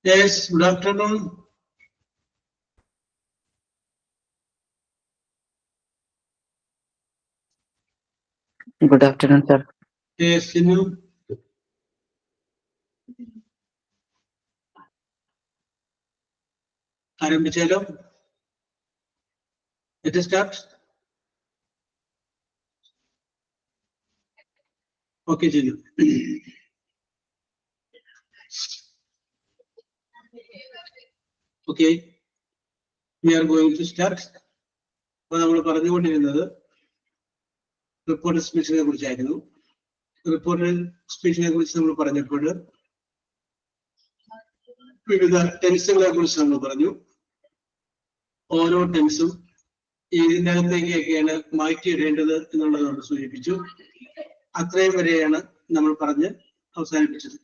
Yes, good afternoon. Good afternoon, sir. Yes, Sinu. ആരംഭിച്ചാലോ? Let us start. Okay, Sinu. Okay, we are going to start. അപ്പോൾ നമ്മൾ പറഞ്ഞുകൊണ്ടിരുന്നത് reporter സ്പീച്ചിനെ കുറിച്ചായിരുന്നു. Reporter സ്പീച്ചിനെ കുറിച്ച് നമ്മൾ പറഞ്ഞപ്പോൾ വിവിധ ടെൻസുകളെ കുറിച്ച് നമ്മൾ പറഞ്ഞു. ഓരോ ടെൻസും ഇതിൻ്റെ അകത്തേക്കൊക്കെയാണ് മാറ്റിയിടേണ്ടത് എന്നുള്ളത് നമ്മൾ സൂചിപ്പിച്ചു. അത്രയും വരെയാണ് നമ്മൾ പറഞ്ഞ് അവസാനിപ്പിച്ചത്.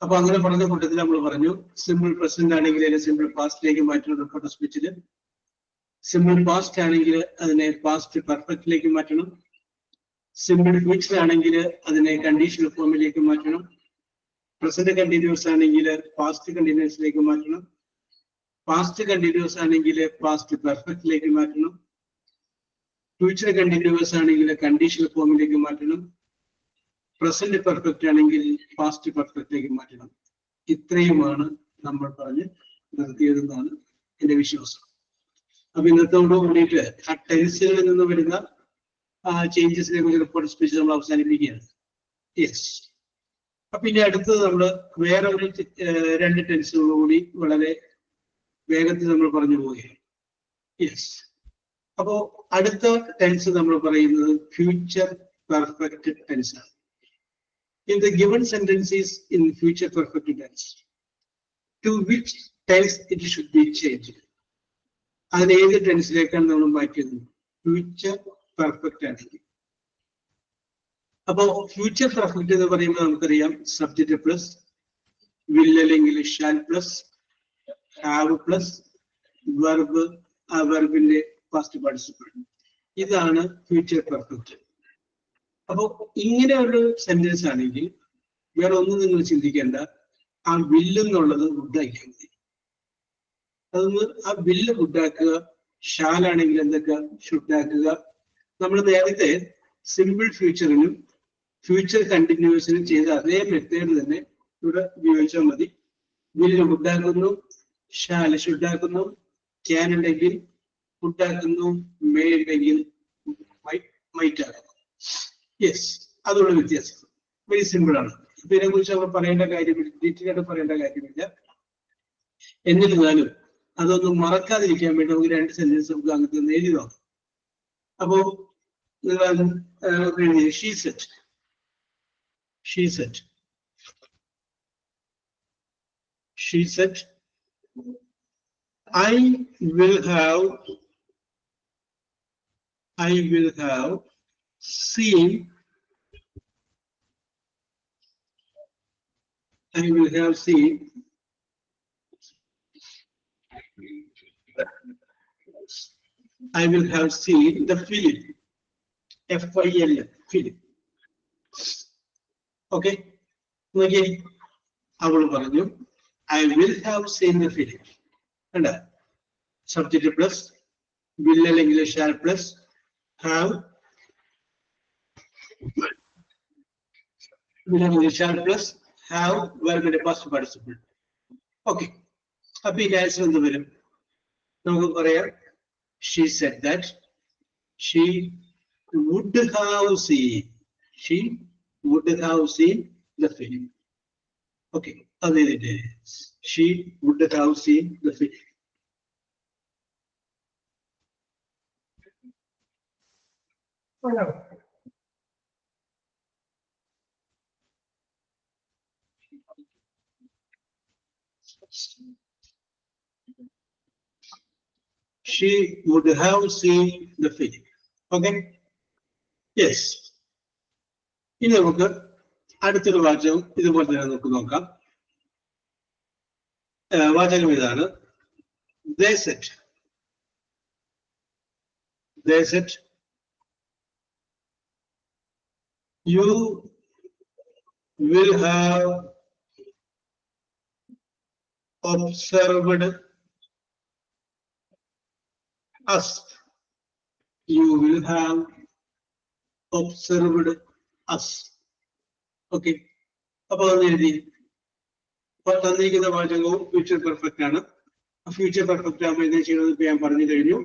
അപ്പൊ അങ്ങനെ പറഞ്ഞ കൂട്ടത്തിൽ നമ്മൾ പറഞ്ഞു സിമ്പിൾ പ്രസന്റ് ആണെങ്കിൽ അതിനെ സിമ്പിൾ പാസ്റ്റിലേക്ക് മാറ്റണം റിപ്പോർട്ടർ സ്പീച്ചിൽ. സിമ്പിൾ പാസ്റ്റ് ആണെങ്കിൽ അതിനെ പാസ്റ്റ് പെർഫെക്റ്റിലേക്ക് മാറ്റണം. സിമ്പിൾ ഫ്യൂച്ചർ ആണെങ്കിൽ അതിനെ കണ്ടീഷണൽ ഫോമിലേക്ക് മാറ്റണം. പ്രസന്റ് കണ്ടിന്യൂസ് ആണെങ്കിൽ പാസ്റ്റ് കണ്ടിന്യൂസിലേക്ക് മാറ്റണം. പാസ്റ്റ് കണ്ടിന്യൂസ് ആണെങ്കിൽ പാസ്റ്റ് പെർഫെക്റ്റിലേക്ക് മാറ്റണം. ഫ്യൂച്ചർ കണ്ടിന്യൂസ് ആണെങ്കിൽ കണ്ടീഷണൽ ഫോമിലേക്ക് മാറ്റണം. പ്രസന്റ് പെർഫെക്റ്റ് ആണെങ്കിൽ പാസ്റ്റ് പെർഫെക്റ്റിലേക്ക് മാറ്റണം. ഇത്രയുമാണ് നമ്മൾ പറഞ്ഞ് നിർത്തിയതെന്നാണ് എന്റെ വിശ്വാസം. അപ്പൊ ഇന്നത്തോട് കൂടിയിട്ട് ആ ടെൻസുകളിൽ നിന്ന് വരുന്ന ചേഞ്ചസിനെ കുറിച്ച് റിപ്പോർട്ട് സ്പീച്ച് നമ്മൾ അവസാനിപ്പിക്കുകയാണ്. യെസ്. അപ്പൊ ഇനി അടുത്തത് നമ്മൾ വേറെ ഒരു രണ്ട് ടെൻസുകൾ കൂടി വളരെ വേഗത്തിൽ നമ്മൾ പറഞ്ഞു പോവുകയാണ്. യെസ്. അപ്പോ അടുത്ത ടെൻസ് നമ്മൾ പറയുന്നത് ഫ്യൂച്ചർ പെർഫെക്റ്റ് ടെൻസ് ആണ്. In the given sentences in future perfect tense, to which tense it should be changed? അതിന് ഏത് ടെൻസിലേക്കാണ് നമ്മൾ മാറ്റിയത്? ഫ്യൂച്ചർ പെർഫെക്റ്റ് ആണെങ്കിൽ. അപ്പോ ഫ്യൂച്ചർ പെർഫെക്റ്റ് എന്ന് പറയുമ്പോൾ നമുക്കറിയാം സബ്ജക്റ്റ് പ്ലസ് വിൽ അല്ലെങ്കിൽ shall plus have plus verb, ആ വെർബിന്റെ പാസ്റ്റ് പാർട്ടിസിപ്പിൾ. ഇതാണ് ഫ്യൂച്ചർ പെർഫെക്റ്റ്. അപ്പോ ഇങ്ങനെ ഒരു സെന്റൻസ് ആണെങ്കിൽ വേറെ ഒന്നും നിങ്ങൾ ചിന്തിക്കേണ്ട, ആ വില്ലെന്നുള്ളത് ഗുഡാക്കിയാൽ മതി. അതൊന്ന് ആ വില്ല് ഗുഡാക്കുക. ഷാലാണെങ്കിൽ എന്തൊക്കെ ഷുഡാക്കുക. നമ്മൾ നേരത്തെ സിമ്പിൾ ഫ്യൂച്ചറിനും ഫ്യൂച്ചർ കണ്ടിന്യൂസിനും ചെയ്ത അതേ മെത്തേഡ് തന്നെ ഇവിടെ ഉപയോഗിച്ചാൽ മതി. വില്ല് ഗുഡാക്കുന്നു, ഷാൽ ഷുഡാക്കുന്നു, ക്യാൻ ഉണ്ടെങ്കിൽ ഗുഡാക്കുന്നു, മേ ഉണ്ടെങ്കിൽ മൈറ്റ് ആക്കുന്നു. യെസ്, അതുള്ള വ്യത്യാസം വെരി സിമ്പിൾ ആണ്. ഇതിനെ കുറിച്ച് നമ്മൾ പറയേണ്ട കാര്യമില്ല, ഡീറ്റെയിൽ ആയിട്ട് പറയേണ്ട കാര്യമില്ല. എന്നിരുന്നാലും അതൊന്നും മറക്കാതിരിക്കാൻ വേണ്ടി നമുക്ക് രണ്ട് സെന്റൻസ് നമുക്ക് അങ്ങനത്തെ ഒന്ന് എഴുതി നോക്കാം. അപ്പോ she set, she set, she set, I will have I will have seen. I will have seen. I will have seen the film. FIL film. Okay. Okay. അവൾ പറഞ്ഞു I will have seen the film. And subject plus will അല്ലെങ്കിൽ shall plus have will അല്ലെങ്കിൽ shall plus have verb in the past participle. Okay. അപ്പൊ ഈ answer എന്ത് വരും? നമുക്ക് പറയാം she said that she would have seen. She would have seen the film. Okay. She would have seen the film. She would have seen the film. Okay. Yes. ഇനി നമുക്ക് അടുത്തൊരു വാചകം ഇതുപോലെ തന്നെ നമുക്ക് നോക്കാം. വാചകം ഇതാണ്. They said. They said. You will have observed us. You will have observed us. Okay. അപ്പൊ എഴുതി തന്നിരിക്കുന്ന വാചകവും ഫ്യൂച്ചർ പെർഫെക്റ്റ് ആണ്. ഫ്യൂച്ചർ പെർഫെക്റ്റ് ആകുമ്പോൾ എന്താ ചെയ്യുന്നത് ഞാൻ പറഞ്ഞു കഴിഞ്ഞു.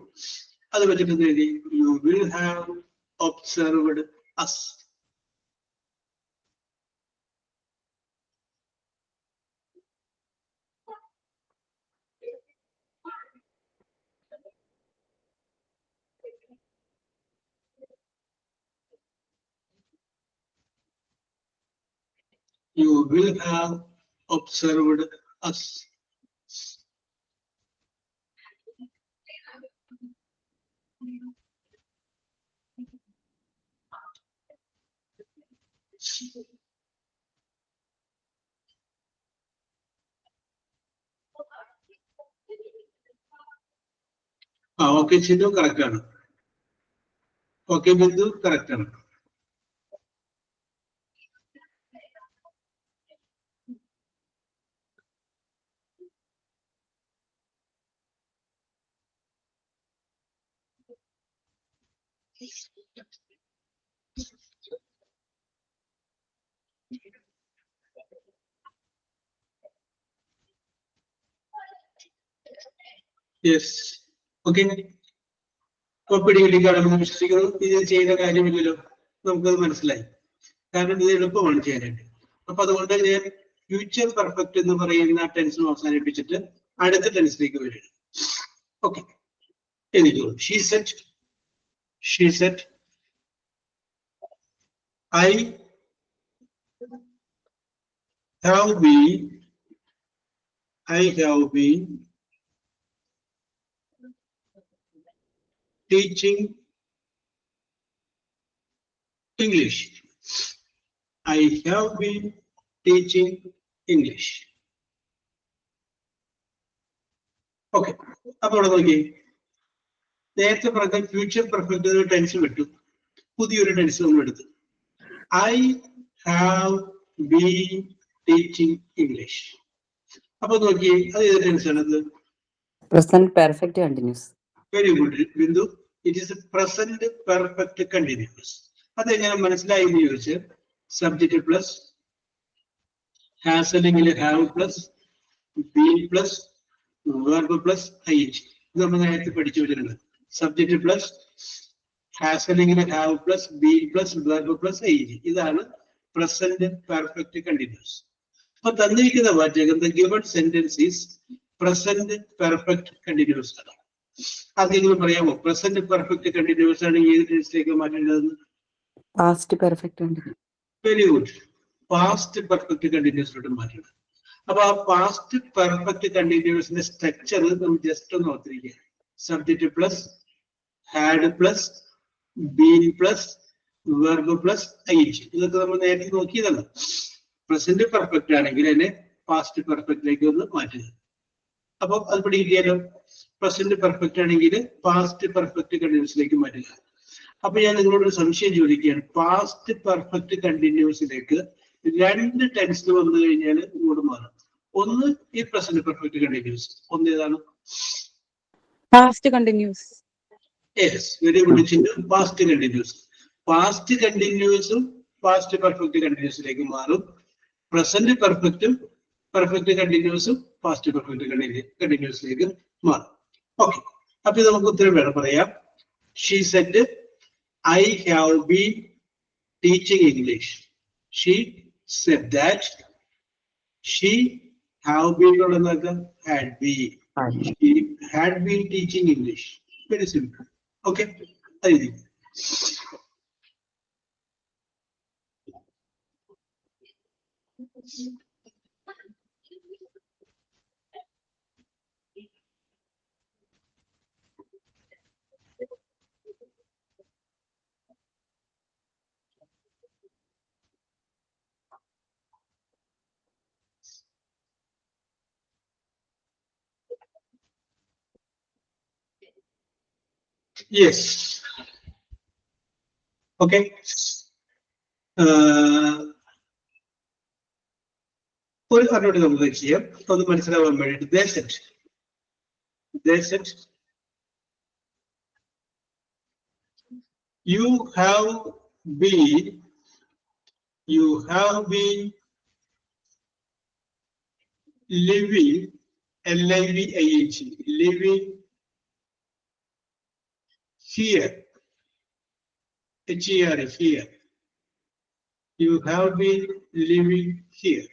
അത് വെച്ചിട്ട് എഴുതി you will have observed us. You will have observed us. Okay, Chindu correct ആണ്. Okay, Bindu correct ആണ്. Yes. Okay. പിടികിട്ടിക്കാണെന്ന് വിശ്വസിക്കുന്നു. ഇത് ചെയ്ത കാര്യമില്ലല്ലോ, നമുക്കത് മനസ്സിലായി. കാരണം ഇത് എളുപ്പമാണ് ചെയ്യാനായിട്ട്. അപ്പൊ അതുകൊണ്ട് ഞാൻ ഫ്യൂച്ചർ പെർഫെക്റ്റ് എന്ന് പറയുന്ന ടെൻസിന് അവസാനിപ്പിച്ചിട്ട് അടുത്ത ടെൻസിലേക്ക് വരികയാണ്. ഓക്കെ. എനിക്ക് she said I have been teaching English. I have been teaching English. Okay. അപ്പോൾ നോക്കി, നേരത്തെ പറഞ്ഞ ഫ്യൂച്ചർ പെർഫെക്റ്റ് ടെൻസ് വിട്ടു, പുതിയൊരു ടെൻസ് നമ്മൾ എടുത്തു. I have been teaching English. അപ്പൊ നോക്കി, അത് ഏത് ടെൻസ് ആണത്? Present perfect continuous. Very good, Bindu. It is a present perfect continuous. അതെങ്ങനെ മനസ്സിലായി എന്ന് ചോദിച്ചാൽ സബ്ജക്റ്റ് പ്ലസ് ഹാസ് അല്ലെങ്കിൽ have plus be plus verb plus I H. ഇത് നമ്മൾ നേരത്തെ പഠിച്ചു വെച്ചിട്ടുണ്ട്. സബ്ജക്റ്റ് പ്ലസ് ഹാസ് അല്ലെങ്കിൽ have plus be plus verb plus I H. ഇതാണ് പ്രസന്റ് പെർഫെക്റ്റ് കണ്ടിന്യൂസ്. അപ്പൊ തന്നിരിക്കുന്ന വാചകം the given sentence is present perfect continuous ആണ്. അതെങ്കിലും പറയാമോ? പ്രസന്റ് പെർഫെക്റ്റ് കണ്ടിന്യൂസ് ആണ് ഏത് ടെൻസിലേക്ക് മാറ്റേണ്ടതെന്ന്? Past perfect continuous. Very good. Past perfect കണ്ടിന്യൂസിലോട്ട് മാറ്റണം. അപ്പൊ ആ പാസ്റ്റ് പെർഫെക്റ്റ് കണ്ടിന്യൂസിന്റെ സ്ട്രക്ചർ നമ്മൾ ജസ്റ്റ് ഒന്ന് ഓർത്തിരിക്കുക. Subject plus had plus been plus verb plus ing. ഇതൊക്കെ നമ്മൾ നേരത്തെ നോക്കിയതാണ്. പ്രസന്റ് പെർഫെക്റ്റ് ആണെങ്കിൽ അതിനെ പാസ്റ്റ് പെർഫെക്റ്റിലേക്ക് ഒന്ന് മാറ്റുക. അപ്പൊ അത് പഠിക്കാലോ. പ്രസന്റ് പെർഫെക്റ്റ് ആണെങ്കിൽ പാസ്റ്റ് പെർഫെക്റ്റ് കണ്ടിന്യൂസിലേക്ക് മാറ്റുക. അപ്പൊ ഞാൻ നിങ്ങളോട് ഒരു സംശയം ചോദിക്കുകയാണ്. പാസ്റ്റ് പെർഫെക്റ്റ് കണ്ടിന്യൂസിലേക്ക് രണ്ട് ടെൻസ് വന്നു കഴിഞ്ഞാൽ ഇങ്ങോട്ട് മാറും. ഒന്ന് ഈ പ്രസന്റ് പെർഫെക്റ്റ് കണ്ടിന്യൂസ്, ഒന്ന് ഏതാണ്? Past continuous. Yes, very good ചിന്ത. Past continuous. പാസ്റ്റ് കണ്ടിന്യൂസും പാസ്റ്റ് പെർഫെക്റ്റ് കണ്ടിന്യൂസിലേക്ക് മാറും. പ്രസന്റ് പെർഫെക്റ്റും പെർഫെക്റ്റ് കണ്ടിന്യൂസും പാസ്റ്റ് പെർഫെക്റ്റ് കണ്ടിന്യൂസിലേക്ക് മാറും. ഓക്കെ, അപ്പൊ ഇത് നമുക്ക് ഉത്തരം വേണം പറയാം. She said I have been teaching English. She said that. She have been had been. She had been teaching English. Very simple. Okay. Yes. Okay. ഒരു കാരണോട് നമുക്ക് ചെയ്യാം. അത് മനസ്സിലാവാൻ വേണ്ടിയിട്ട് they said you have been living living here. Here. You have been living here.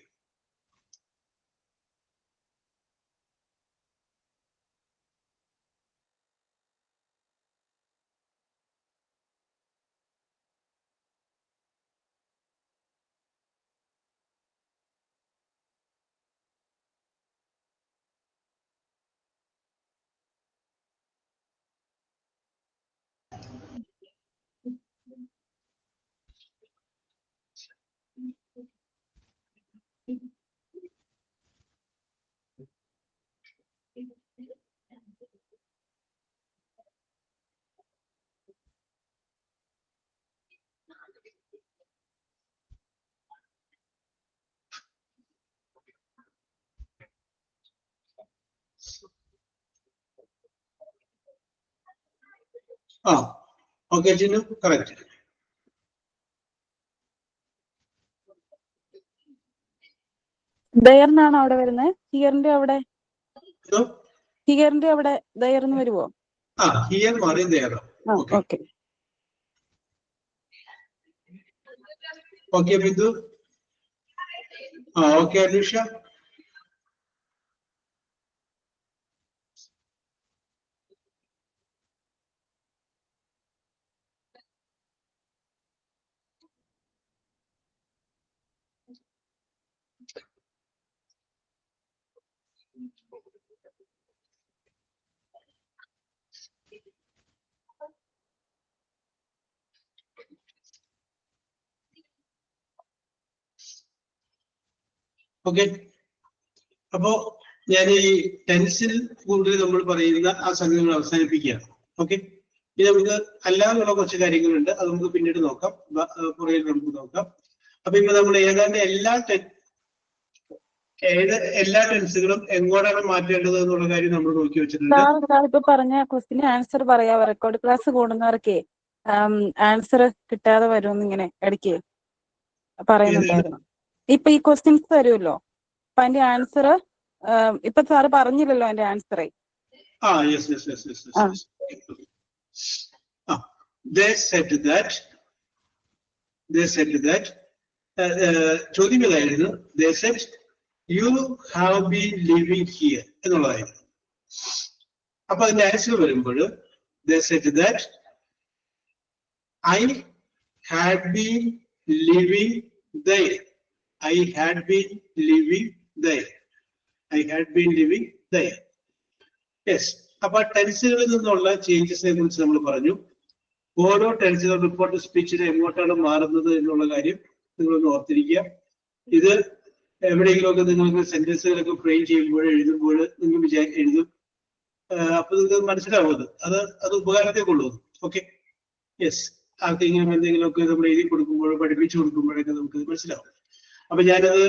Okay, Jinu, correct. ദയർന്നാണ് അവിടെ വരുന്നത്. ഹിയറിന്റെ അവിടെ ദയർന്ന് വരുവോ? ഹിയർ മാറി there. Okay. Okay Bindu. Okay Anusha. Okay, അപ്പോ ഞാൻ ഈ ടെൻസിൽ കൂടുതൽ നമ്മൾ പറയുന്ന ആ സംഗതികൾ അവസാനിപ്പിക്കുകയാണ്. ഓക്കെ, ഇനി നമുക്ക് അല്ലാതെയുള്ള കുറച്ച് കാര്യങ്ങളുണ്ട്, അത് നമുക്ക് പിന്നീട് നോക്കാം, പുറകിൽ നമുക്ക് നോക്കാം. അപ്പൊ ഇപ്പൊ നമ്മൾ ഏതാണ്ട് എല്ലാ ടെൻസുകളും എങ്ങോട്ടാണ് മാറ്റേണ്ടത് എന്നുള്ള കാര്യം നമ്മൾ നോക്കി വെച്ചിട്ടുണ്ട്. ഇപ്പൊ പറഞ്ഞ ക്വസ്റ്റിന് ആൻസർ പറയാം. റെക്കോർഡ് ക്ലാസ് കൂടുന്നവർക്ക് ആൻസർ കിട്ടാതെ വരുമെന്ന് ഇങ്ങനെ ഇടയ്ക്ക് പറയുന്നുണ്ടായിരുന്നു. ഇപ്പൊ ഈ ക്വസ്റ്റ്യൻസ് തരുമല്ലോ, അപ്പൊ അതിന്റെ ആൻസർ ഇപ്പൊ സാറ് പറഞ്ഞില്ലല്ലോ അതിന്റെ ആൻസർ. ചോദ്യം ഇതായിരുന്നു, they said you have been living here എന്നുള്ളതായിരുന്നു. അപ്പൊ അതിന്റെ ആൻസർ വരുമ്പോൾ they said that I had been living there. I had been living there. I had been living there. Yes. അപ്പൊ ടെൻസുകളിൽ നിന്നുള്ള ചേഞ്ചസിനെ കുറിച്ച് നമ്മൾ പറഞ്ഞു. ഓരോ ടെൻസുകൾ റിപ്പോർട്ട് സ്പീച്ചിന് എങ്ങോട്ടാണ് മാറുന്നത് എന്നുള്ള കാര്യം നിങ്ങളൊന്ന് ഓർത്തിരിക്കുക. ഇത് എവിടെയെങ്കിലുമൊക്കെ നിങ്ങൾക്ക് സെന്റൻസുകളൊക്കെ ഫ്രെയിം ചെയ്യുമ്പോൾ എഴുതുമ്പോൾ നിങ്ങൾ എഴുതും. അപ്പൊ നിങ്ങൾക്ക് മനസ്സിലാവും അത് ഉപകാരത്തെ കൊള്ളും. Okay, yes. ആർക്കെങ്കിലും എന്തെങ്കിലുമൊക്കെ നമ്മൾ എഴുതി കൊടുക്കുമ്പോഴോ പഠിപ്പിച്ചു കൊടുക്കുമ്പോഴൊക്കെ നമുക്ക് മനസ്സിലാവും. അപ്പൊ ഞാനത്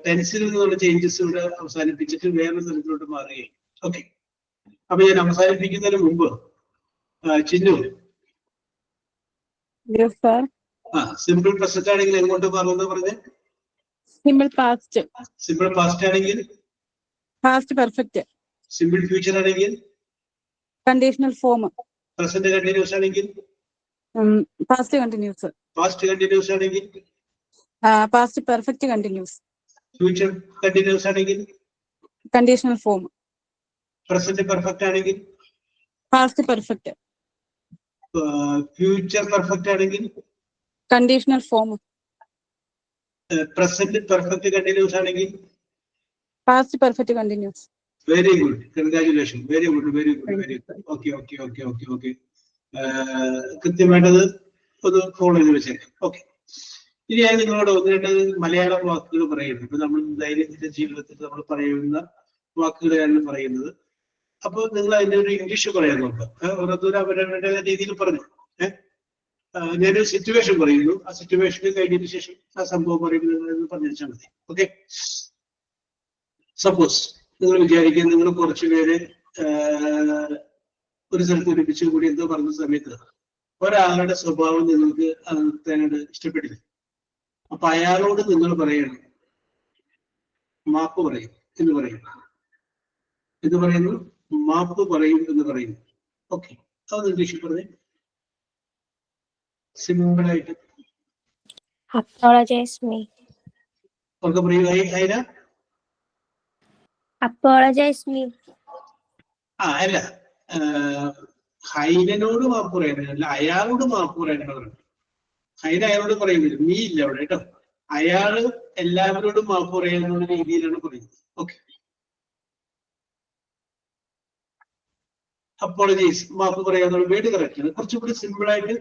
ടെൻസിൽ നിന്നുള്ള ചേഞ്ചസ് ഇവിടെ അവസാനിപ്പിച്ചിട്ട് വേറൊരു തരത്തിലോട്ട് മാറുകയും. ഓക്കെ, അപ്പൊ ഞാൻ അവസാനിപ്പിക്കുന്നതിന് മുമ്പ് ചിന്നു, സിമ്പിൾ പ്രസന്റ് ആണെങ്കിൽ എങ്ങോട്ട് മാറുമെന്ന് പറഞ്ഞേ? Simple past. സിമ്പിൾ പാസ്റ്റ് ആണെങ്കിൽ പാസ്റ്റ് പെർഫെക്റ്റ്. സിമ്പിൾ ഫ്യൂച്ചർ ആണെങ്കിൽ കണ്ടീഷണൽ ഫോം. പ്രസന്റ് കണ്ടിന്യൂസ് ആണെങ്കിൽ പാസ്റ്റ് കണ്ടിന്യൂസ്. പാസ്റ്റ് കണ്ടിന്യൂസ് ആണെങ്കിൽ past perfect continuous. Future continuous ആണെങ്കിൽ കണ്ടീഷണൽ ഫോം. പ്രസന്റ് പെർഫെക്റ്റ് ആണെങ്കിൽ പാസ്റ്റ് പെർഫെക്റ്റ്. ഫ്യൂച്ചർ പെർഫെക്റ്റ് ആണെങ്കിൽ conditional form. Present perfect continuous ആണെങ്കിൽ past perfect continuous. Very good, congratulation, very good, very good, very good. Okay okay okay okay okay കൃത്യമായിട്ടത് ഒന്ന് follow ചെയ്ത് വെച്ചേക്കാം. Okay, ഇനി ഞാൻ നിങ്ങളോട് ഒന്ന് രണ്ട് മലയാളം വാക്കുകൾ പറയുന്നു. ഇപ്പൊ നമ്മൾ ദൈനംദിന ജീവിതത്തിൽ നമ്മൾ പറയുന്ന വാക്കുകളാണ് പറയുന്നത്. അപ്പൊ നിങ്ങൾ അതിന്റെ ഒരു ഇംഗ്ലീഷ് പറയാൻ നോക്കാം. ഓരോരുത്തരും അവരവരുടെ രീതിയിൽ പറഞ്ഞു. ഞാനൊരു സിറ്റുവേഷൻ പറയുന്നു. ആ സിറ്റുവേഷന് കഴിഞ്ഞതിന് ശേഷം ആ സംഭവം പറയുന്നത് പറഞ്ഞു വെച്ചാൽ മതി. ഓക്കെ, സപ്പോസ് നിങ്ങൾ വിചാരിക്കുക നിങ്ങൾ കുറച്ചു പേര് ഒരു സ്ഥലത്ത് ഒരുമിച്ച് കൂടി എന്തോ പറഞ്ഞ സമയത്ത് ഒരാളുടെ സ്വഭാവം നിങ്ങൾക്ക് അതിനോട് ഇഷ്ടപ്പെട്ടില്ല. അപ്പൊ അയാളോട് നിങ്ങൾ പറയണം, മാപ്പ് പറയും എന്ന് പറയുന്നു. എന്ന് പറയുന്നു, മാപ്പ് പറയും എന്ന് പറയുന്നു. ഓക്കെ, അത് ഇംഗ്ലീഷിൽ പറഞ്ഞേ സിമ്പിൾ ആയിട്ട്. Apologize me. ഒക്കെ പറയൂ. ഹൈന, Apologize me. അല്ല, ഹൈനോട് മാപ്പ് പറയാനല്ല, അയാളോട് മാപ്പ് പറയാനാണ്. ഹൈന അയാളോട് പറയുന്നില്ല, നീ ഇല്ല അവിടെ കേട്ടോ. അയാള് എല്ലാവരോടും മാപ്പ് പറയാനുള്ള രീതിയിലാണ് പറയുന്നത്. ഓക്കെ, അപ്പോളജീസ്, മാപ്പ് പറയാന്നുള്ള വേർഡ് കറക്റ്റ് ആണ്. കുറച്ചുകൂടി സിമ്പിൾ ആയിട്ട്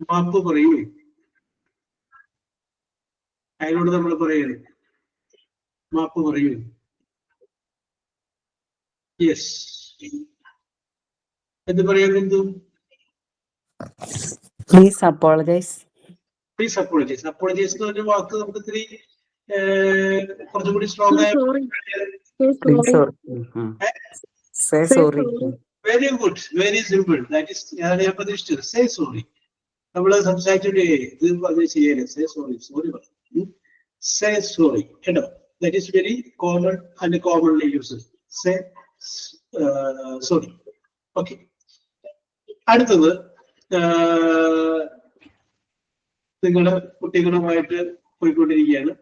മാപ്പ് പറയൂ. അയാളോട് നമ്മൾ പറയുന്നത് മാപ്പ് പറയൂ. യെസ്, എന്ത് പറയാൻ Bindu? Please apologise. Please apologise. Apologise എന്ന് പറഞ്ഞ വാക്ക് നമുക്ക് ഇത്തിരി കുറച്ചും കൂടി സ്ട്രോങ് ആയ. Very good, very simple. That is ഞാൻ പ്രതീക്ഷിച്ചത്. Say sorry. നമ്മള് സംസാരിച്ചിട്ട് ഇത് പറഞ്ഞ് ശരിയല്ലേ? സേ സോറി, സോറി പറഞ്ഞു. സേ സോറി കേട്ടോ. That is very common and commonly use. Say sorry. Okay, അടുത്തത് നിങ്ങള് കുട്ടികളുമായിട്ട് പോയിക്കൊണ്ടിരിക്കുകയാണ്.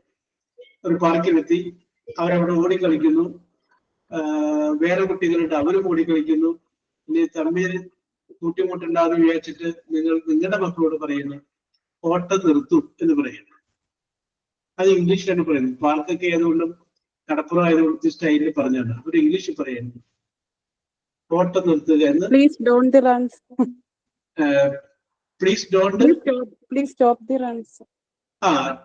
ഒരു പാർക്കിലെത്തി, അവരവിടെ ഓടിക്കളിക്കുന്നു. വേറെ കുട്ടികളുണ്ട്, അവരും ഓടിക്കളിക്കുന്നു. ഇനി തമ്മിൽ കൂട്ടിമുട്ടുണ്ടാകുന്ന വിചാരിച്ചിട്ട് നിങ്ങൾ നിങ്ങളുടെ മക്കളോട് പറയുന്നു ഓട്ടം നിർത്തും എന്ന് പറയുന്നു. അത് ഇംഗ്ലീഷിലാണ് പറയുന്നത്. പാർക്കൊക്കെ ആയതുകൊണ്ടും കടപ്പുറം ആയതുകൊണ്ട് സ്റ്റൈലിൽ പറഞ്ഞാണ്. ഒരു ഇംഗ്ലീഷിൽ പറയുന്നു ഓട്ടം നിർത്തുക എന്ന്. Please don't runs. Please don't, please stop the runs.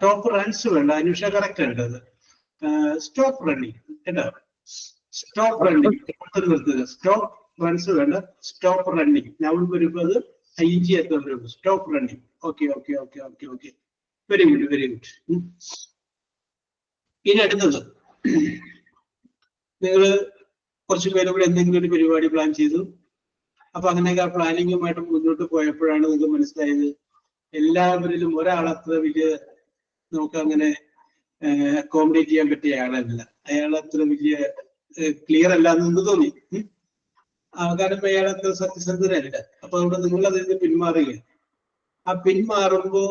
Top runs വേണ്ട, അനുഷ കറക്റ്റ് ആണ് അത്. സ്റ്റോപ്പ് റണ്ണിങ് കേട്ടോ. സ്റ്റോപ്പ് റണ്ണിങ്, ഓട്ടം നിർത്തുക. സ്റ്റോപ്പ് റൺസ് വേണ്ട, സ്റ്റോപ്പ് റണ്ണിങ്. നൗൺ വരുമ്പോൾ അത് ING എത്തും. Stop running. Okay okay okay okay okay, very good, very good. ഇനി അടുത്തത്, നിങ്ങള് കുറച്ചു പേരും കൂടെ എന്തെങ്കിലും ഒരു പരിപാടി പ്ലാൻ ചെയ്തു. അപ്പൊ അങ്ങനെയൊക്കെ ആ പ്ലാനിങ്ങുമായിട്ട് മുന്നോട്ട് പോയപ്പോഴാണ് നിങ്ങൾക്ക് മനസ്സിലായത് എല്ലാവരിലും ഒരാളത്ര വലിയ നമുക്ക് അങ്ങനെ അക്കോമഡേറ്റ് ചെയ്യാൻ പറ്റിയ ആളല്ല. അയാളത്ര വലിയ ക്ലിയർ അല്ല എന്ന് തോന്നി. കാരണം അയാളത്ര സത്യസന്ധനല്ല. അപ്പൊ അവിടെ നിങ്ങൾ അതിൽ നിന്ന് പിന്മാറുകയാണ്. ആ പിന്മാറുമ്പോ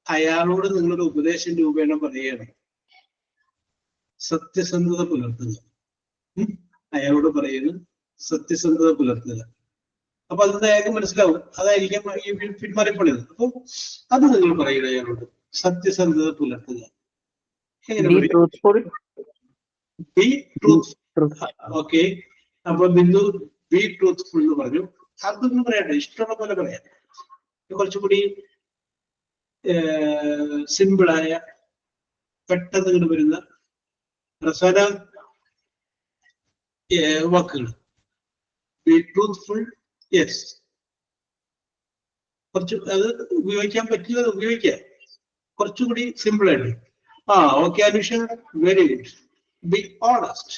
അയാളോട് നിങ്ങളുടെ ഉപദേശം രൂപേണ പറയുകയാണ് സത്യസന്ധത പുലർത്തുക. അയാളോട് പറയുന്നു സത്യസന്ധത പുലർത്തുക. അപ്പൊ അത് അയാൾക്ക് മനസ്സിലാവും. അതായിരിക്കും ഈ പിന്മാറിപ്പോയത്. അപ്പൊ അത് നിങ്ങൾ പറയുക അയാളോട് സത്യസന്ധത പുലർത്തുക. എങ്ങനെ പറയും? ഓക്കെ, അപ്പൊ ബിന്ദു ബി ട്രൂത്ത്ഫുൾ എന്ന് പറഞ്ഞു. അതൊന്നും പറയണ്ട, ഇഷ്ടമുള്ള പോലെ പറയാം. കുറച്ചുകൂടി സിമ്പിളായ പെട്ടെന്ന് ഇങ്ങനെ വരുന്ന പ്രധാന വാക്കുകൾ. B truthful, yes. കുറച്ച് അത് ഉപയോഗിക്കാൻ പറ്റിയത് ഉപയോഗിക്കാം, കുറച്ചുകൂടി സിമ്പിൾ ആയിട്ട്. Okay Anusha, very good. Be honest,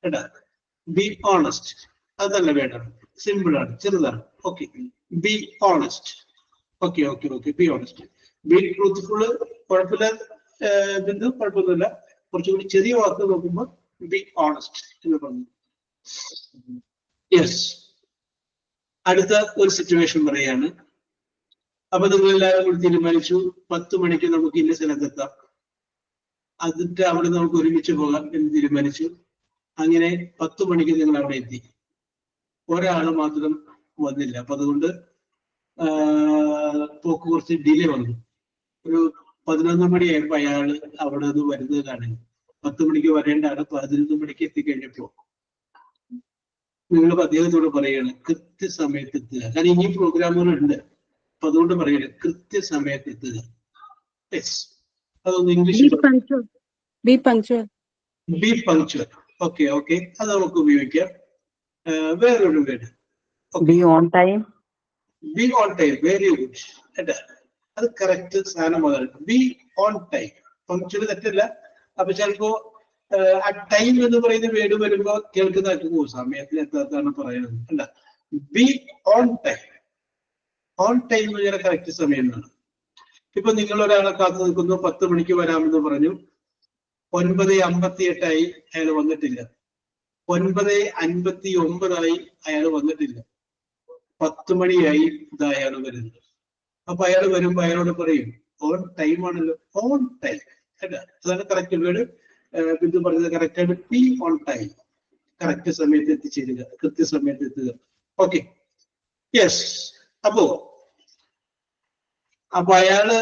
കേട്ടാ, ബി ഓണസ്റ്റ്. അതല്ല വേണ്ട, സിമ്പിൾ ആണ്, ചെറുതാണ്. Okay, be honest. Okay okay okay, be honest. B truthful കുഴപ്പമില്ല, ബിന്ദു കുഴപ്പമൊന്നുമില്ല. കുറച്ചുകൂടി ചെറിയ വാക്ക് നോക്കുമ്പോൾ ബി ഓണസ്റ്റ് എന്ന് പറഞ്ഞു. യെസ്. അടുത്ത ഒരു സിറ്റുവേഷൻ പറയാണ്. അപ്പൊ നിങ്ങൾ എല്ലാവരും കൂടി തീരുമാനിച്ചു 10 മണിക്ക് നമുക്ക് ഇന്ന സ്ഥലത്തെത്താം, എന്നിട്ട് അവിടെ നമുക്ക് ഒരുമിച്ച് പോകാം എന്ന് തീരുമാനിച്ചു. അങ്ങനെ 10 മണിക്ക് നിങ്ങൾ അവിടെ എത്തി. ഒരാൾ മാത്രം വന്നില്ല. അപ്പൊ അതുകൊണ്ട് പോക്ക് കുറച്ച് ഡിലേ വന്നു. ഒരു 11 മണിയായപ്പോ അയാള് അവിടെ നിന്ന് വരുന്നത് കാണുന്നു. 10 മണിക്ക് വരേണ്ട ആള് 11 മണിക്ക് എത്തിക്കഴിഞ്ഞപ്പോ നിങ്ങൾ അദ്ദേഹത്തോട് പറയാണ് കൃത്യസമയത്ത് എത്തുക. കാരണം ഇനി പ്രോഗ്രാമുകളുണ്ട്, അപ്പൊ അതുകൊണ്ട് പറയണേ കൃത്യസമയത്ത് എത്തുക. അതൊന്ന് ഇംഗ്ലീഷിൽ ബി പങ്ക്ച്വൽ. ഓക്കെ ഓക്കെ, അത് നമുക്ക് ഉപയോഗിക്കാം. വേറൊരു word, B on time. B on time, very good. കേട്ടാ, അത് കറക്റ്റ് സാധനമാണ്. ബി ഓൺ ടൈം, പങ്ക്ച്വൽ തെറ്റല്ല. അപ്പൊ ചിലപ്പോ ആ ടൈം എന്ന് പറയുന്ന വേർഡ് വരുമ്പോ കേൾക്കുന്നതായിട്ട് പോകും, സമയത്തിന് എത്താത്താണ് പറയുന്നത്. അല്ല, B on time. On time ഇങ്ങനെ കറക്റ്റ് സമയം എന്നാണ്. ഇപ്പൊ നിങ്ങൾ ഒരാളെ കാത്തു നിൽക്കുന്നു, 10 മണിക്ക് വരാമെന്ന് പറഞ്ഞു. 9:58 അയാൾ വന്നിട്ടില്ല. 9:59 അയാൾ വന്നിട്ടില്ല. 10 മണിയായി ഇതാ അയാൾ വരുന്നത്. അപ്പൊ അയാൾ വരുമ്പോ അയാളോട് പറയും ഓൺ ടൈം ആണല്ലോ, ഓൺ ടൈം. അല്ല, അതാണ് കറക്റ്റ് വേർഡ്. ബിന്ദു പറഞ്ഞത് കറക്റ്റ് ആണ്. ബി ഓൺ ടൈം, കറക്റ്റ് സമയത്ത് എത്തിച്ചേരുക, കൃത്യസമയത്ത് എത്തുക. Okay, yes. അപ്പോ അയാള്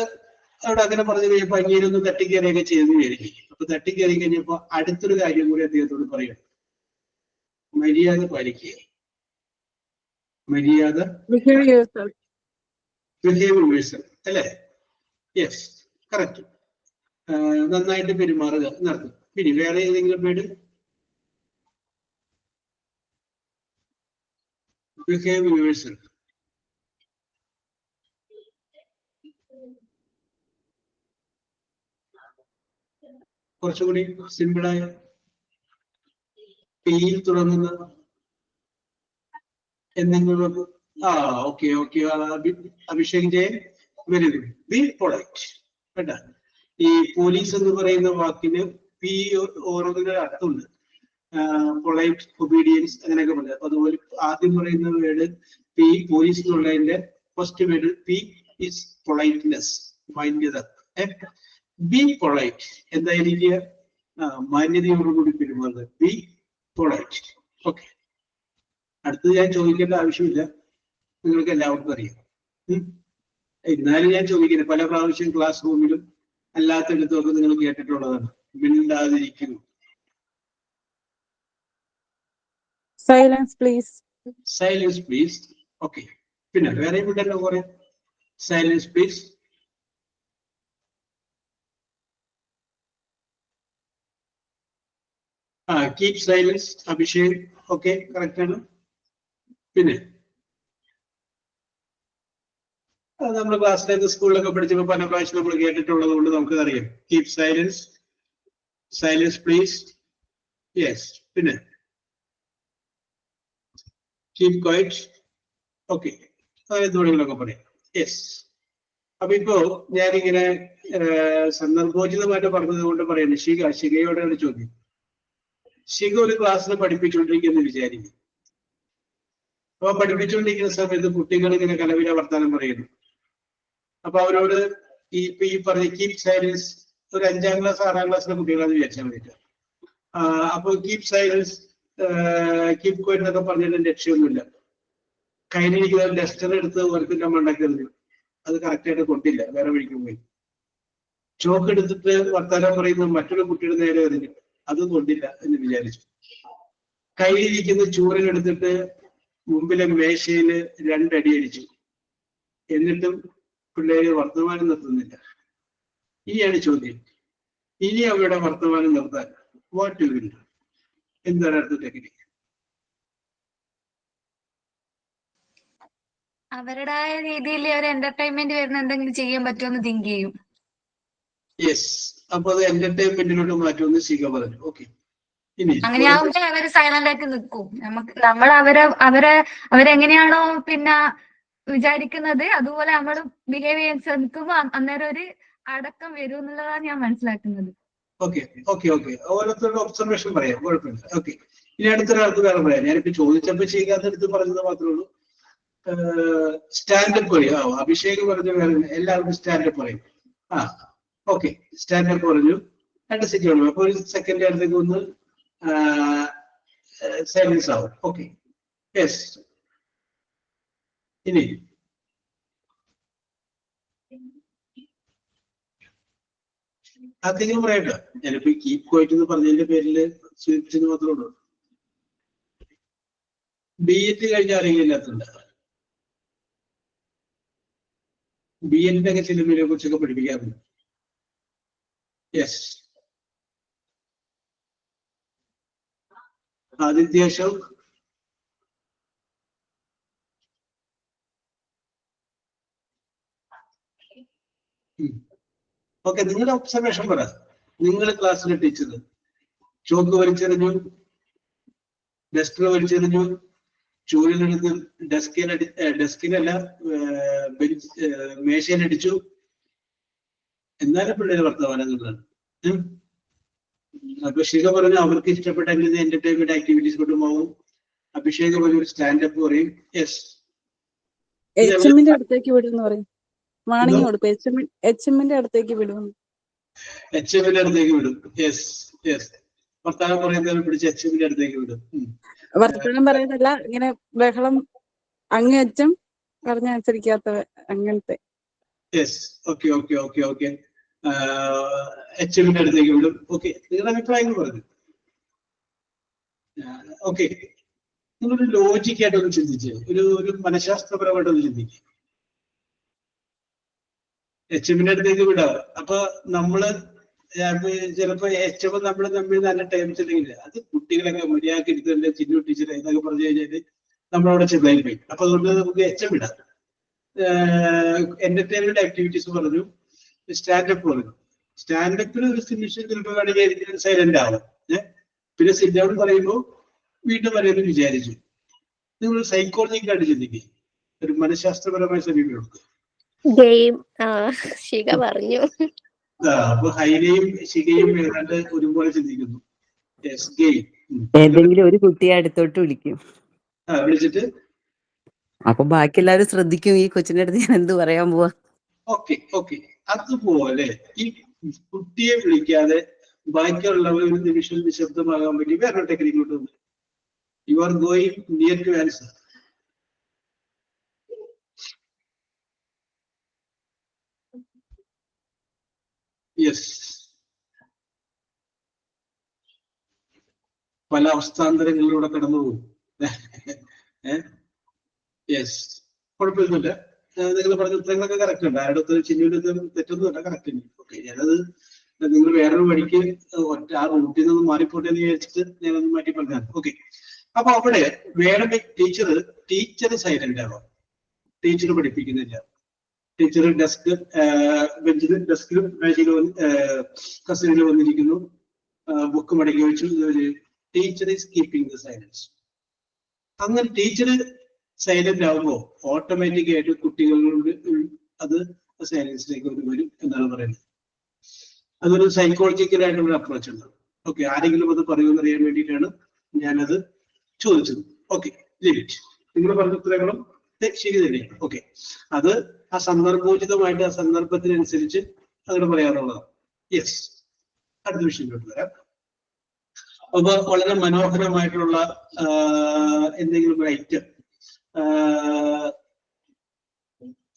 അവിടെ അങ്ങനെ പറഞ്ഞു കഴിഞ്ഞപ്പോ അങ്ങനെയൊന്ന് തട്ടിക്കയറിയൊക്കെ ചെയ്തു വിചാരിക്കും. അപ്പൊ തട്ടിക്കയറി കഴിഞ്ഞപ്പോ അടുത്തൊരു കാര്യം കൂടി അദ്ദേഹത്തോട് പറയണം. മര്യാദ പാലിക്കുക, മര്യാദ, ബിഹേവ് യുവർസെൽഫ്, അല്ലേ? Yes, correct. നന്നായിട്ട് പെരുമാറുക എന്നർത്ഥം. ഇനി വേറെ ഏതെങ്കിലും വേർഡ്? Behave yourself. കുറച്ചുകൂടി സിമ്പിളായ പിയിൽ തുടങ്ങുന്ന എന്തെങ്കിലും. Okay okay, Abhishek Jayan, very good. B polite. കേട്ടാ, ഈ പോലീസ് എന്ന് പറയുന്ന വാക്കിന് പി ഓരോന്നിനും അർത്ഥമുണ്ട്. പൊളൈറ്റ്, ഒബീഡിയൻസ്, അങ്ങനെയൊക്കെ പറഞ്ഞു. അപ്പൊ അതുപോലെ ആദ്യം പറയുന്ന വേർഡ് പി, പോലീസ് എന്നുള്ളതിന്റെ first word P is politeness, മാന്യത. ബി പൊളൈറ്റ് എന്തായിരിക്കുക? മാന്യതയോടുകൂടി പെരുമാറുന്നത്. Be polite. ഓക്കെ, അടുത്തത് ഞാൻ ചോദിക്കേണ്ട ആവശ്യമില്ല, നിങ്ങൾക്ക് എല്ലാവർക്കും അറിയാം. എന്നാലും ഞാൻ ചോദിക്കുന്നത്, പല പ്രാവശ്യം ക്ലാസ് റൂമിലും അല്ലാത്തടത്തുമൊക്കെ നിങ്ങൾ കേട്ടിട്ടുള്ളതാണ്. മിണ്ടാതിരിക്കുന്നു. Silence please. Silence please. Okay, പിന്നെ വേറെ ഉണ്ടല്ലോ കുറെ. Silence please. Keep silence, Abhishek. Okay, correct ആണ്. പിന്നെ നമ്മുടെ ക്ലാസ്സിലേക്ക് സ്കൂളിലൊക്കെ പഠിച്ചപ്പോൾ പല പ്രാവശ്യം നമ്മൾ കേട്ടിട്ടുള്ളത് കൊണ്ട് നമുക്ക് അറിയാം. Keep silence, silence please. Yes. പിന്നെ കീപ് ക്വയറ്റ്. ഓക്കെ, എന്തുകൊണ്ടെങ്കിലൊക്കെ പറയാം. യെസ്. അപ്പൊ ഇപ്പോ ഞാനിങ്ങനെ സന്ദർഭോചിതമായിട്ട് പറഞ്ഞത് കൊണ്ട് പറയുന്നത്, ശിഖയോടാണ് ചോദ്യം. ശിഖ ഒരു ക്ലാസ്സിൽ പഠിപ്പിച്ചുകൊണ്ടിരിക്കുന്ന വിചാരിക്കും. അപ്പൊ പഠിപ്പിച്ചുകൊണ്ടിരിക്കുന്ന സമയത്ത് കുട്ടികൾ ഇങ്ങനെ കലവില വർത്താനം പറയുന്നു. അപ്പൊ അവരോട് ഈ പറഞ്ഞ കീപ് സൈലൻസ്, ഒരു 5ാം ക്ലാസ് 6ാം ക്ലാസ്സിലെ കുട്ടികളാന്ന് വിചാരിച്ചാൽ വേണ്ടിയിട്ട്. അപ്പൊ കീപ് സൈലൻസ്, കീപ് ക്വയറ്റ് എന്നൊക്കെ പറഞ്ഞിട്ട് ലക്ഷ്യമൊന്നുമില്ല. കയ്യിലിരിക്കുന്ന ഡസ്റ്റർ എടുത്ത് വർക്കിന്റെ മണ്ടക്കരുത്, അത് കറക്റ്റായിട്ട് കൊണ്ടില്ല, വേറെ വഴിക്ക് പോയി. ചോക്ക് എടുത്തിട്ട് വർത്താനം പറയുന്നത് മറ്റൊരു കുട്ടിയുടെ നേരെ എറിഞ്ഞു, അത് കൊണ്ടില്ല എന്ന് വിചാരിച്ചു. കയ്യിലിരിക്കുന്ന ചൂരലെടുത്തിട്ട് മുമ്പിലെ മേശയില് 2 അടി അടിച്ചു. എന്നിട്ടും പിള്ളേര് വർത്തമാനം നിർത്തുന്നില്ല. ഇനിയാണ് ചോദ്യം. ഇനി അവരുടെ വർത്തമാനം നിർത്താൻ വാട്ട് യു വിൽ ഡു? എന്താണ് അടുത്ത ടെക്നിക്ക്? അവരുടേതായ രീതിയിൽ ഒരു എന്റർടൈൻമെന്റ് വരുന്ന എന്തെങ്കിലും ചെയ്യാൻ പറ്റുമെന്ന് തിങ്ക് ചെയ്യും. യെസ്, അപ്പൊ അത് എന്റർടൈൻമെന്റിലോട്ട് മാറ്റുമെന്ന് ശിഖ പറഞ്ഞു. ഓക്കെ, ഇനി അങ്ങനെയാവുമ്പോ അവര് സൈലന്റ് ആയിട്ട് നിൽക്കും. നമ്മൾ അവരെങ്ങനെയാണോ പിന്നെ വിചാരിക്കുന്നത് അതുപോലെ നമ്മൾ ബിഹേവ് ചെയ്യാൻ ശ്രമിക്കുമ്പോ അന്നേരം ഒരു അടക്കം വരും എന്നുള്ളതാണ് ഞാൻ മനസ്സിലാക്കുന്നത്. ഓക്കെ ഓക്കെ ഓക്കെ ഓരോരുത്തരുടെ ഒബ്സർവേഷൻ പറയാം, കുഴപ്പമില്ല. ഓക്കെ, ഇനി അടുത്തൊരാൾക്ക് വേറെ പറയാം. ഞാനിപ്പോ ചോദിച്ചപ്പോ ചെയ്യാത്തടുത്ത് പറഞ്ഞത് മാത്രമേ ഉള്ളൂ. സ്റ്റാൻഡപ്പ് പറയും. അഭിഷേക് പറഞ്ഞു വേറെ എല്ലാവർക്കും സ്റ്റാൻഡപ്പ് പറയും. ഓക്കെ, സ്റ്റാൻഡപ്പ് പറഞ്ഞു. 2 സെക്കൻഡ്, അപ്പൊ 1 സെക്കൻഡ് അടുത്തേക്ക് ഒന്ന് സൈലൻസ് ആവും. Okay, yes. ഇനി അധികം പറയട്ടോ. ഞാനിപ്പോ കീപ് ക്വൈറ്റ് എന്ന് പറഞ്ഞതിന്റെ പേരില് സൂചിപ്പിച്ചത് മാത്രമേ ഉള്ളൂ. BEd കഴിഞ്ഞ ആരെങ്കിലും ഇല്ലാത്തുണ്ട്? BEd ഒക്കെ സിനിമയെ കുറിച്ചൊക്കെ പഠിപ്പിക്കാറുണ്ട്. യെസ്, ആദിത്യ അശോക്. ഓക്കെ, നിങ്ങളുടെ ഒബ്സർവേഷൻ പറ. നിങ്ങൾ ക്ലാസ്സിലെ ടീച്ചർ ചോക്ക് വലിച്ചെറിഞ്ഞു, ഡസ്റ്റർ വലിച്ചെറിഞ്ഞു, ചൂരിലെടുത്ത് ഡെസ്കിനല്ല മേശയിലടിച്ചു. എന്നാലും പിള്ളേര് വർത്തമാനങ്ങളാണ്. അപ്പൊ ശിഖ പറഞ്ഞു അവർക്ക് ഇഷ്ടപ്പെട്ട എന്റർടൈൻമെന്റ് ആക്ടിവിറ്റീസ് കൊണ്ടുപോകും. അഭിഷേക് പറഞ്ഞു ഒരു സ്റ്റാൻഡപ്പ് പറയും. യെസ്, HMന്റെ അടുത്തേക്ക് വിടുമെന്ന് പറയും. വാണിംഗ് കൊടുക്കും. HMന്റെ അടുത്തേക്ക് വിടും. HMന്റെ അടുത്തേക്ക് വിടും. യെസ് യെസ്, വർത്തമാനം പറയുന്നതിനെ പിടിച്ച് HMന്റെ അടുത്തേക്ക് വിടും. വർത്തമാനം പറയുന്നതല്ല, ഇങ്ങനെ ബഹളം അങ്ങേയറ്റം പറഞ്ഞനുസരിക്കാത്ത അങ്ങനത്തെ. Yes, okay okay okay okay HMന്റെ അടുത്തേക്ക് വിടും. ഓക്കെ, നിങ്ങളുടെ അഭിപ്രായങ്ങൾ പറഞ്ഞു. ഓക്കെ, നിങ്ങളൊരു ലോജിക്കായിട്ടൊന്ന് ചിന്തിച്ച് ഒരു മനഃശാസ്ത്രപരമായിട്ടൊന്ന് ചിന്തിക്കുക. HMന്റെ അടുത്തേക്ക് വിടാം. അപ്പൊ നമ്മള് ചിലപ്പോ HM നമ്മൾ തമ്മിൽ നല്ല ടൈം ചെല്ലില്ല. അത് കുട്ടികളൊക്കെ മര്യാദക്ക് എടുത്തല്ലേ ചിന്നു ടീച്ചർ എന്നൊക്കെ പറഞ്ഞു കഴിഞ്ഞാല് നമ്മളവിടെ ചെന്നായി പോയി. അപ്പൊ അതുകൊണ്ട് നമുക്ക് HM ഇടാം. എന്റർടൈൻമെന്റ് ആക്ടിവിറ്റീസ് പറഞ്ഞു, സ്റ്റാൻഡപ്പ് പറഞ്ഞു. സ്റ്റാൻഡപ്പിൽ ഒരു നിമിഷം ചിലപ്പോൾ വേണമെങ്കിൽ സൈലന്റ് ആവും. പിന്നെ സിറ്റ് ഡൗൺ പറയുമ്പോൾ വീണ്ടും വരെയെന്ന് വിചാരിച്ചു. നിങ്ങൾ സൈക്കോളജിക്കലായിട്ട് ചിന്തിക്കുക, ഒരു മനഃശാസ്ത്രപരമായ സമീപനം എടുക്കുക. ശിഖ പറഞ്ഞു. അപ്പൊ ഹൈനയും ശിഖയും ഏതാണ്ട് ഒരുപോലെ ചിന്തിക്കുന്നു. ഏതെങ്കിലും ഒരു കുട്ടിയെ അടുത്തോട്ട് വിളിക്കും. വിളിച്ചിട്ട് അപ്പൊ ബാക്കി എല്ലാവരും ശ്രദ്ധിക്കും ഈ കൊച്ചിന്റെ അടുത്ത് ഞാൻ എന്ത് പറയാൻ പോവാ. ഓക്കെ ഓക്കെ, അതുപോലെ ഈ കുട്ടിയെ വിളിക്കാതെ ബാക്കിയുള്ളവർ ഒരു നിമിഷം നിശബ്ദമാകാൻ വേണ്ടി വേറെ ടെക്നിക്കോട്ട് വന്നു. You are going near to answer. Yes, പല അവസ്ഥാന്തരങ്ങളിലൂടെ കടന്നു പോകും. യെസ്, കുഴപ്പമൊന്നുമില്ല. നിങ്ങൾ പറഞ്ഞ ഉത്തരങ്ങളൊക്കെ കറക്റ്റ് ഉണ്ട്. ആരുടെ ഉത്തരം ചിഹ്നയുടെ തെറ്റൊന്നുമല്ല, കറക്റ്റ് ഉണ്ട്. ഓക്കെ, ഞാനത് നിങ്ങൾ വേറൊരു വഴിക്ക് ആ റൂട്ടിൽ നിന്ന് മാറിപ്പോട്ടെ എന്ന് വിചാരിച്ചിട്ട് ഞാനൊന്ന് മാറ്റി പറഞ്ഞാൽ. ഓക്കെ, അപ്പൊ അവിടെ വേണമെങ്കിൽ ടീച്ചർ സൈലന്റ് ആവാം. ടീച്ചർ പഠിപ്പിക്കുന്നില്ല. ടീച്ചർ ഡെസ്കിലും കസേരയിൽ വന്നിരിക്കുന്നു, ബുക്ക് മടക്കി വെച്ചു. Teacher is keeping the silence. അങ്ങനെ ടീച്ചർ സൈലന്റ് ആകുമ്പോൾ ഓട്ടോമാറ്റിക് ആയിട്ട് കുട്ടികളോട് അത് സൈലൻസിലേക്ക് വരും എന്നാണ് പറയുന്നത്. അതൊരു സൈക്കോളജിക്കലായിട്ടുള്ള അപ്രോച്ച് ഉണ്ട്. ഓക്കെ, ആരെങ്കിലും അത് പറയുമെന്ന് അറിയാൻ വേണ്ടിയിട്ടാണ് ഞാനത് ചോദിച്ചത്. ഓക്കെ, ലിമിറ്റ് നിങ്ങൾ പറഞ്ഞ ഉത്തരങ്ങളും ശരി തന്നെ. ഓക്കെ, അത് ആ സന്ദർഭോചിതമായിട്ട് ആ സന്ദർഭത്തിനനുസരിച്ച് അങ്ങനെ പറയാറുള്ളതാണ്. യെസ്, അടുത്ത വിഷയത്തിലോട്ട് വരാം. അപ്പൊ വളരെ മനോഹരമായിട്ടുള്ള എന്തെങ്കിലും ഒരു ഐറ്റം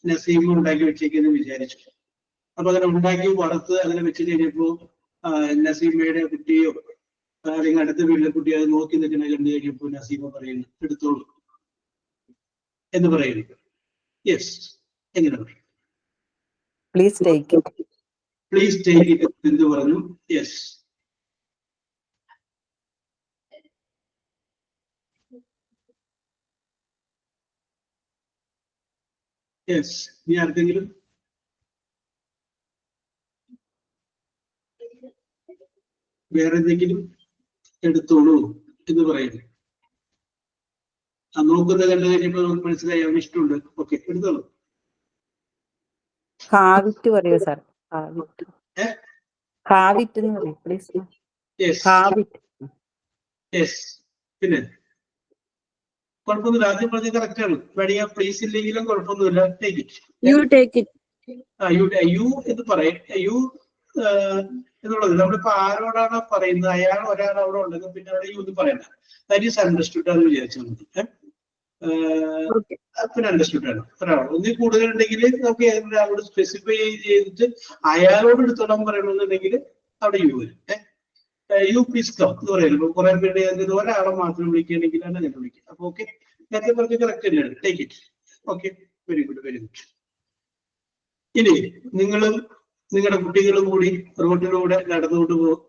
നസീം ഉണ്ടാക്കി വെച്ചേക്കെന്ന് വിചാരിച്ചു. അപ്പൊ അങ്ങനെ ഉണ്ടാക്കി വറുത്ത് അങ്ങനെ വെച്ച് കഴിഞ്ഞപ്പോ നസീമയുടെ കുട്ടിയോ അല്ലെങ്കിൽ അടുത്ത വീട്ടിലെ കുട്ടിയോ അത് നോക്കി നിൽക്കുന്ന കണ്ടു കഴിഞ്ഞപ്പോ നസീമ പറയുന്നു എടുത്തോളൂ. എന്ന് പറയുന്നത്. യെസ്, എങ്ങനെ പറയും? Please take it. Please take it എന്ന് പറഞ്ഞു. യെസ്. യെസ്. ഇനി ആർക്കെങ്കിലും? വേറെ എന്തെങ്കിലും? എടുത്തോളൂ എന്ന് പറയുന്നു. നോക്കുന്നത് കണ്ടു കഴിഞ്ഞപ്പോൾ നമുക്ക് മനസ്സിലായി അവന് ഇഷ്ടമുണ്ട്. ഓക്കെ, എടുത്തോളൂ. ഹാവിറ്റ് പറയൂ സാർ. ഹാവിറ്റ്. ഹാവിറ്റ് എന്ന് പറയും പ്ലീസ്. ഹാവിറ്റ്. യെസ്. പിന്നെ കുഴപ്പമൊന്നുമില്ല. ആദ്യം പറഞ്ഞത് കറക്റ്റ് ആണ്. വേണമെങ്കിൽ പ്ലേസ് ഇല്ലെങ്കിലും കുഴപ്പമൊന്നുമില്ല. Take it. You take it. You എന്ന് പറയും. യു എന്നുള്ളത് നമ്മളിപ്പോ ആരോടാണ് പറയുന്നത്, അയാൾ ഒരാൾ അവിടെ ഉണ്ടെങ്കിൽ പിന്നെ അവിടെ യു എന്ന് പറയണ്ട. ദാറ്റ് ഈസ് അണ്ടർസ്റ്റുഡ് എന്ന് വിചാരിച്ചാൽ മതി. പിന്നെ അണ്ടർസ്റ്റുഡ് ആണ്. ഒരാൾ ഒന്നിൽ കൂടുതൽ ഉണ്ടെങ്കിൽ നമുക്ക് ഒരാളോട് സ്പെസിഫൈ ചെയ്തിട്ട് അയാളോട് എടുത്തോളാൻ പറയണമെന്നുണ്ടെങ്കിൽ അവിടെ യു വരും. യു പ്ലീസ് കം എന്ന് പറയുന്നത് കുറെ പേരുടെ ഒരാളെ മാത്രം വിളിക്കുകയാണെങ്കിൽ അങ്ങനെ വിളിക്കുക. അപ്പൊ ഓക്കെ, നേരത്തെ പറഞ്ഞ കറക്റ്റ് തന്നെയാണ്. Take it. Okay, very good, very good. ഇനി നിങ്ങളും നിങ്ങളുടെ കുട്ടികളും കൂടി റോഡിലൂടെ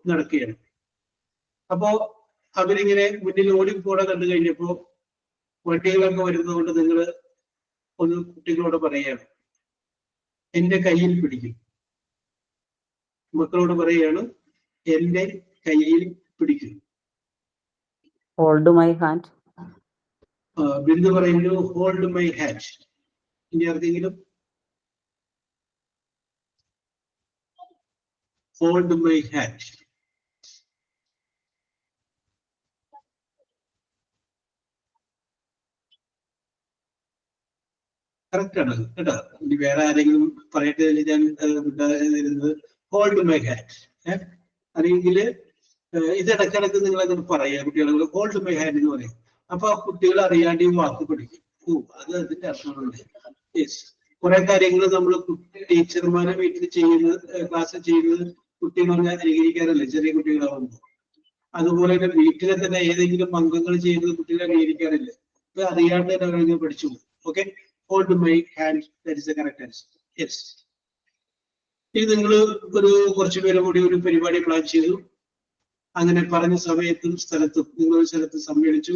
നടക്കുകയാണ്. അപ്പോ അവരിങ്ങനെ മുന്നിൽ ഓടിപ്പോടെ കണ്ടു കഴിഞ്ഞപ്പോ വണ്ടികളൊക്കെ വരുന്നത് കൊണ്ട് നിങ്ങൾ ഒന്ന് കുട്ടികളോട് പറയുകയാണ്, എന്റെ കയ്യിൽ പിടിക്കും. മക്കളോട് പറയുകയാണ്, എന്റെ കയ്യിൽ പിടിക്കും. Hold my hand. ബിന്ദു പറയുന്നു ഹോൾഡ് മൈ ഹാൻഡ്. ഇനി ആർക്കെങ്കിലും? Hold my hand. കറക്റ്റ് ആണ് കേട്ടോ. ഇനി വേറെ ആരെങ്കിലും പറയട്ടെ, ഞാൻ തരുന്നത് ഹോൾഡ് മൈ ഹാൻഡ്. അല്ലെങ്കിൽ ഇത് ഇടക്കിടക്ക് നിങ്ങൾ അങ്ങനെ പറയാ കുട്ടികൾ ഹോൾഡ് മൈ ഹാൻഡ് എന്ന് പറയും. അപ്പൊ ആ കുട്ടികൾ അറിയാണ്ട് ഈ വാക്ക് പഠിക്കും. അത് അതിന്റെ അർത്ഥമുണ്ട്. യെസ്, കുറെ കാര്യങ്ങൾ നമ്മൾ ടീച്ചർമാരെ വീട്ടിൽ ചെയ്യുന്നത്, ക്ലാസ്സിൽ ചെയ്യുന്നത് കുട്ടികൾ അനുകരിക്കാറല്ലേ ചെറിയ കുട്ടികളാവുമ്പോൾ. അതുപോലെ തന്നെ വീട്ടിലെ തന്നെ ഏതെങ്കിലും അംഗങ്ങൾ ചെയ്യുന്നത് കുട്ടികളെ അനുകരിക്കാറില്ല. ഇത് അറിയാണ്ട് തന്നെ അവർ പഠിച്ചു. Okay, hold my hand, that is the correct answer. Yes. ഇനി നിങ്ങൾ കുറച്ചു പേരും കൂടി ഒരു പരിപാടി പ്ലാൻ ചെയ്തു. അങ്ങനെ പറഞ്ഞ സമയത്തും സ്ഥലത്തും നിങ്ങൾ ഒരു സ്ഥലത്ത് സമ്മേളിച്ചു.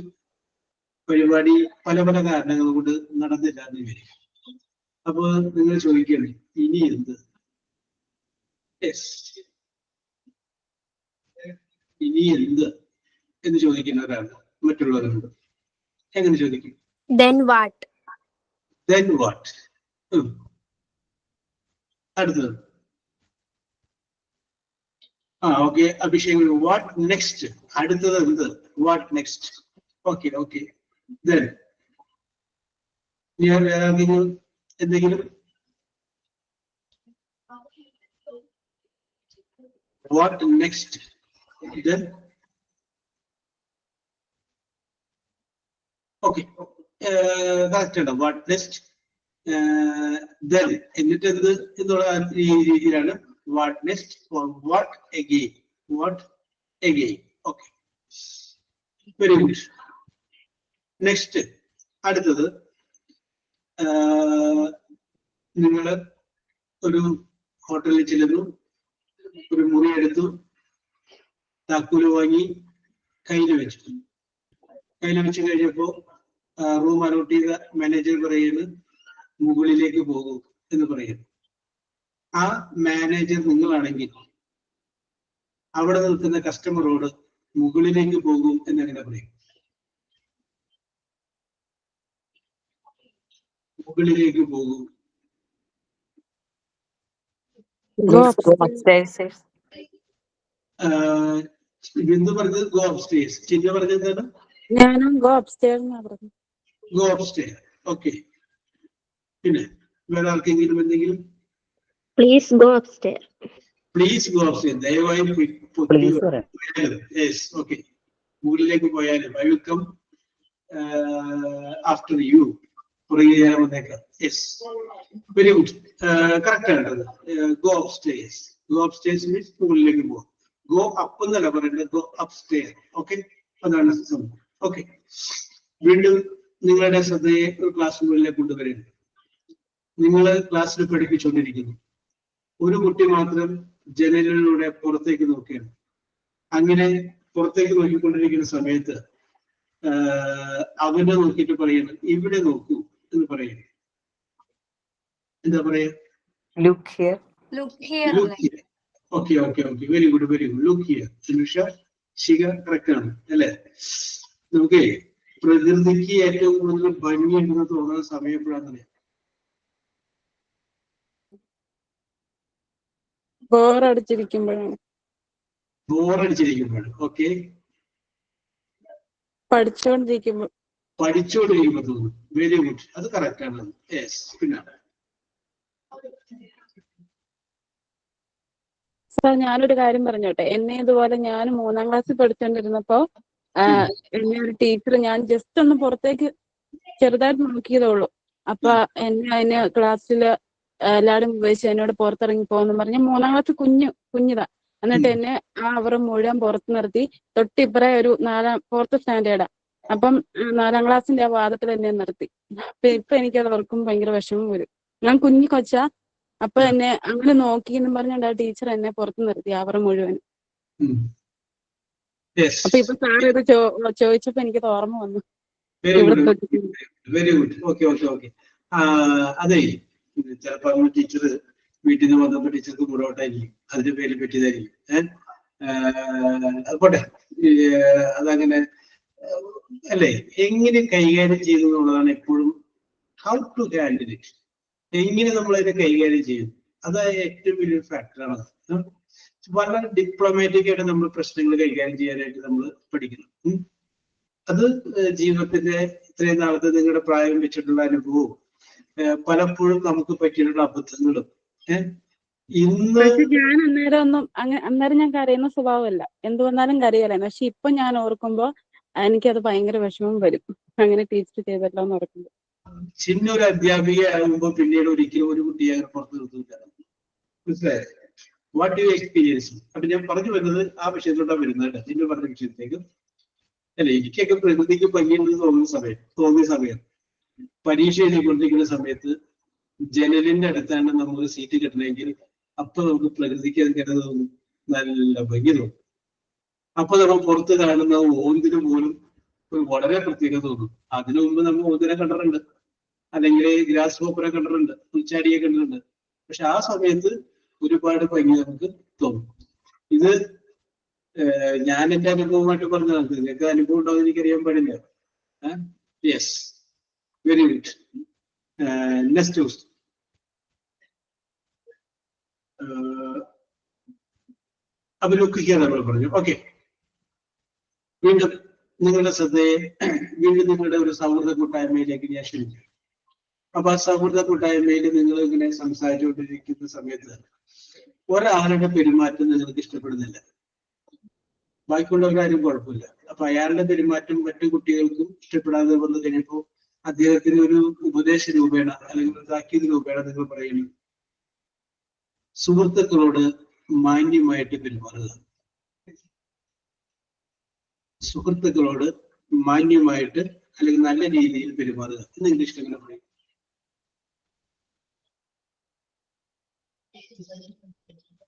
പരിപാടി പല പല കാരണങ്ങൾ കൊണ്ട് നടന്നില്ല എന്ന് വരും. അപ്പൊ നിങ്ങൾ ചോദിക്കണേ ഇനി എന്ത്? യെസ്, ഇനി എന്ത് എന്ന് ചോദിക്കുന്നവരാണ് മറ്റുള്ളവരോട്. എങ്ങനെ ചോദിക്കും? Then what? Then what? അടുത്തത്. Okay, Abhishek what next? അടുത്തത് എന്ത്? What next? Okay okay. Then ഞാൻ എന്തെങ്കിലും? What next? Then okay, correct ആണ്. വാട്ട് നെക്സ്റ്റ്, then എന്നിട്ട് എന്ത് എന്നുള്ള രീതിയിലാണ് what next or what again. What again. Okay, very good. Next അടുത്തത്, നിങ്ങൾ ഒരു ഹോട്ടലിൽ ചെല്ലുന്നു, ഒരു മുറി എടുത്തു, താക്കോല് വാങ്ങി കയ്യിൽ വെച്ചു. കയ്യിൽ വെച്ച് കഴിഞ്ഞപ്പോ റൂം അലോട്ട് ചെയ്ത മാനേജർ പറയുന്നത് മുകളിലേക്ക് പോകൂ എന്ന് പറയുന്നു. ആ മാനേജർ നിങ്ങളാണെങ്കിൽ അവിടെ നിൽക്കുന്ന കസ്റ്റമറോട് മുകളിലേക്ക് പോകൂ എന്നെങ്ങനെ പറയും? മുകളിലേക്ക് പോകൂ. ബിന്ദു പറഞ്ഞത് ഗോ അപ്സ്റ്റേഴ്സ്. ചിന്ന പറഞ്ഞത് എന്താണ്? ഞാനും ഗോ അപ്സ്റ്റേഴ്സ് എന്നാ പറഞ്ഞു. Go upstairs. ഓക്കെ. പിന്നെ വേറെ ആർക്കെങ്കിലും എന്തെങ്കിലും? Please go upstairs. Please go upstairs. ദയവായി യെസ്, ഓക്കെ. മുകളിലേക്ക് പോയാലും I will come after you. പുറകെ ഞാൻ വന്നേക്കാം. Yes, very good. കറക്റ്റ് ആണ്. Go upstairs. Go upstairs means മുകളിലേക്ക് പോവാം. ഗോ അപ്പ് എന്നല്ല പറയേണ്ടത്, ഗോ അപ്സ്റ്റെയർ. ഓക്കെ, അതാണ് സംഭവം. ഓക്കെ, വീണ്ടും നിങ്ങളുടെ ശ്രദ്ധയെ ഒരു ക്ലാസ് മുറിയിലേക്ക് കൊണ്ടുവരുന്നു. നിങ്ങൾ ക്ലാസ്സിൽ പഠിപ്പിച്ചുകൊണ്ടിരിക്കുന്നു. ഒരു കുട്ടി മാത്രം ജനലിലൂടെ പുറത്തേക്ക് നോക്കുകയാണ്. അങ്ങനെ പുറത്തേക്ക് നോക്കിക്കൊണ്ടിരിക്കുന്ന സമയത്ത് അവനെ നോക്കിയിട്ട് പറയുന്നു, ഇവിടെ നോക്കൂ എന്ന് പറയുന്നു. എന്താ പറയാ? Look here. Okay very good look here. Anusha Shikha correct ആണ് അല്ലെ? നമുക്ക് പ്രകൃതിക്ക് ഏറ്റവും കൂടുതൽ ഭംഗിയുണ്ടെന്ന് തോന്നുന്ന സമയം എപ്പോഴാണെന്നറിയാം? ബോറടിച്ചിരിക്കുമ്പോഴാണ്. ഓക്കെ. പഠിച്ചുകൊണ്ടിരിക്കുമ്പോ തോന്നുന്നു. വെരി ഗുഡ്, അത് കറക്റ്റ് ആണ്. യെസ്. പിന്നെ സാർ ഞാനൊരു കാര്യം പറഞ്ഞോട്ടെ. എന്നെ ഇതുപോലെ ഞാൻ 3ാം ക്ലാസ്സിൽ പഠിച്ചുകൊണ്ടിരുന്നപ്പോ എന്നെ ഒരു ടീച്ചർ, ഞാൻ ജസ്റ്റ് ഒന്ന് പുറത്തേക്ക് ചെറുതായിട്ട് നോക്കിയതേ ഉള്ളൂ. അപ്പൊ എന്നെ അതിന് ക്ലാസ്സിൽ എല്ലാവരും ഉപയോഗിച്ച് എന്നോട് പുറത്തിറങ്ങി പോകുന്നു പറഞ്ഞ് 3ാം ക്ലാസ് കുഞ്ഞിതാ. എന്നിട്ട് എന്നെ ആ അവർ മുഴുവൻ പുറത്ത് നിർത്തി. തൊട്ടിപ്പറേ ഒരു 4th സ്റ്റാൻഡേർഡാ. അപ്പം 4ാം ക്ലാസ്സിന്റെ ആ വാദത്തിൽ എന്നെ നിർത്തി. ഇപ്പൊ എനിക്കത് ഓർക്കുമ്പോൾ ഭയങ്കര വിഷമം വരും. ഞാൻ കുഞ്ഞി കൊച്ചാ. അപ്പൊ എന്നെ അങ്ങനെ നോക്കി എന്നും പറഞ്ഞുകൊണ്ട് ആ ടീച്ചർ എന്നെ പുറത്ത് നിർത്തി അവർ മുഴുവൻ. അപ്പൊ ഇപ്പൊ സാർ ഇത് ചോദിച്ചപ്പോ എനിക്കത് ഓർമ്മ വന്നു. Very good. ഓക്കെ. അതെ, ചിലപ്പോ ടീച്ചർ വീട്ടിൽ നിന്ന് വന്നപ്പോ ടീച്ചർക്ക് മുടോട്ടായിരിക്കും, അതിന്റെ പേരിൽ പറ്റിയതായിരിക്കും. പോട്ടെ, അതങ്ങനെ അല്ലേ? എങ്ങനെ കൈകാര്യം ചെയ്തു എന്നുള്ളതാണ് എപ്പോഴും ഹൗ ടു ഹാൻഡിൽ ഇറ്റ്. എങ്ങനെ നമ്മൾ അതിനെ കൈകാര്യം ചെയ്യും, അതായത് ഏറ്റവും വലിയൊരു ഫാക്ടറാണ്. വളരെ ഡിപ്ലോമാറ്റിക് ആയിട്ട് നമ്മൾ പ്രശ്നങ്ങൾ കൈകാര്യം ചെയ്യാനായിട്ട് നമ്മൾ പഠിക്കണം. അത് ജീവിതത്തിന്റെ ഇത്രയും നാളത്തെ നിങ്ങളുടെ പ്രായം വെച്ചിട്ടുള്ള അനുഭവവും പലപ്പോഴും നമുക്ക് പറ്റിയിട്ടുള്ള അബദ്ധങ്ങളും ഇന്ന് ഞാൻ അന്നേരം ഞാൻ കരയുന്ന സ്വഭാവമല്ല, എന്ത് വന്നാലും കരയലായിരുന്നു. പക്ഷെ ഇപ്പൊ ഞാൻ ഓർക്കുമ്പോ എനിക്കത് ഭയങ്കര വിഷമം വരും, അങ്ങനെ ടീച്ചർ ചെയ്തല്ലോ എന്ന് ഓർക്കുമ്പോ. ചിന്നൊരു അധ്യാപിക ആകുമ്പോ പിന്നീട് ഒരിക്കലും ഒരു കുട്ടിയെ പുറത്തു നിർത്തില്ല. മനസ്സിലായോ? What you experience. അപ്പൊ ഞാൻ പറഞ്ഞു വരുന്നത് ആ വിഷയത്തോട്ടാണ് വരുന്നത്. ചിന്നു പറഞ്ഞ വിഷയത്തേക്ക് അല്ലെ? എനിക്കൊക്കെ പ്രകൃതിക്ക് ഭംഗിയുണ്ടെന്ന് തോന്നിയ സമയം പരീക്ഷ എഴുതിക്കൊണ്ടിരിക്കുന്ന സമയത്ത് ജനലിന്റെ അടുത്താണ് നമുക്ക് സീറ്റ് കിട്ടണമെങ്കിൽ അപ്പൊ നമുക്ക് പ്രകൃതിക്ക് അത് കിട്ടുന്ന തോന്നും, നല്ല ഭംഗി തോന്നും. അപ്പൊ നമ്മൾ പുറത്ത് കാണുന്ന ഓന്തിന് പോലും വളരെ പ്രത്യേകത തോന്നും. അതിനു മുമ്പ് നമ്മൾ ഓന്തിനെ കണ്ടിട്ടുണ്ട്, അല്ലെങ്കിൽ ഗ്രാസ് ഹോപ്പറെ കണ്ടിട്ടുണ്ട്, പുൽച്ചാടിയെ കണ്ടിട്ടുണ്ട്. പക്ഷെ ആ സമയത്ത് ഒരുപാട് ഭംഗി നമുക്ക് തോന്നും. ഇത് ഞാൻ എന്റെ അനുഭവമായിട്ട് പറഞ്ഞതാണ്. നിങ്ങൾക്ക് അനുഭവം ഉണ്ടാവും എനിക്കറിയാൻ പാടില്ല. Yes, very good. Next question. അപ്പൊ ലുക്ക് ഹിയർ നമ്മൾ പറഞ്ഞു. ഓക്കെ, വീണ്ടും നിങ്ങളുടെ ശ്രദ്ധയെ നിങ്ങളുടെ ഒരു സൗഹൃദ കൂട്ടായ്മയിലേക്ക് ഞാൻ ക്ഷണിക്കും. അപ്പൊ ആ സൗഹൃദ കൂട്ടായ്മയിൽ നിങ്ങൾ ഇങ്ങനെ സംസാരിച്ചുകൊണ്ടിരിക്കുന്ന സമയത്ത് ഒരാളുടെ പെരുമാറ്റം നിങ്ങൾക്ക് ഇഷ്ടപ്പെടുന്നില്ല, ബാക്കിയുള്ള കാര്യം കുഴപ്പമില്ല. അപ്പൊ അയാളുടെ പെരുമാറ്റം മറ്റു കുട്ടികൾക്കും ഇഷ്ടപ്പെടാതെ വന്നു കഴിഞ്ഞപ്പോ അദ്ദേഹത്തിന് ഒരു ഉപദേശ രൂപേണ അല്ലെങ്കിൽ ഒരു താക്കീത് രൂപേണ നിങ്ങൾ പറയുന്നു, സുഹൃത്തുക്കളോട് മാന്യമായിട്ട് പെരുമാറുക. സുഹൃത്തുക്കളോട് മാന്യമായിട്ട് അല്ലെങ്കിൽ നല്ല രീതിയിൽ പെരുമാറുക എന്ന് ഇംഗ്ലീഷിൽ എങ്ങനെ പറയും?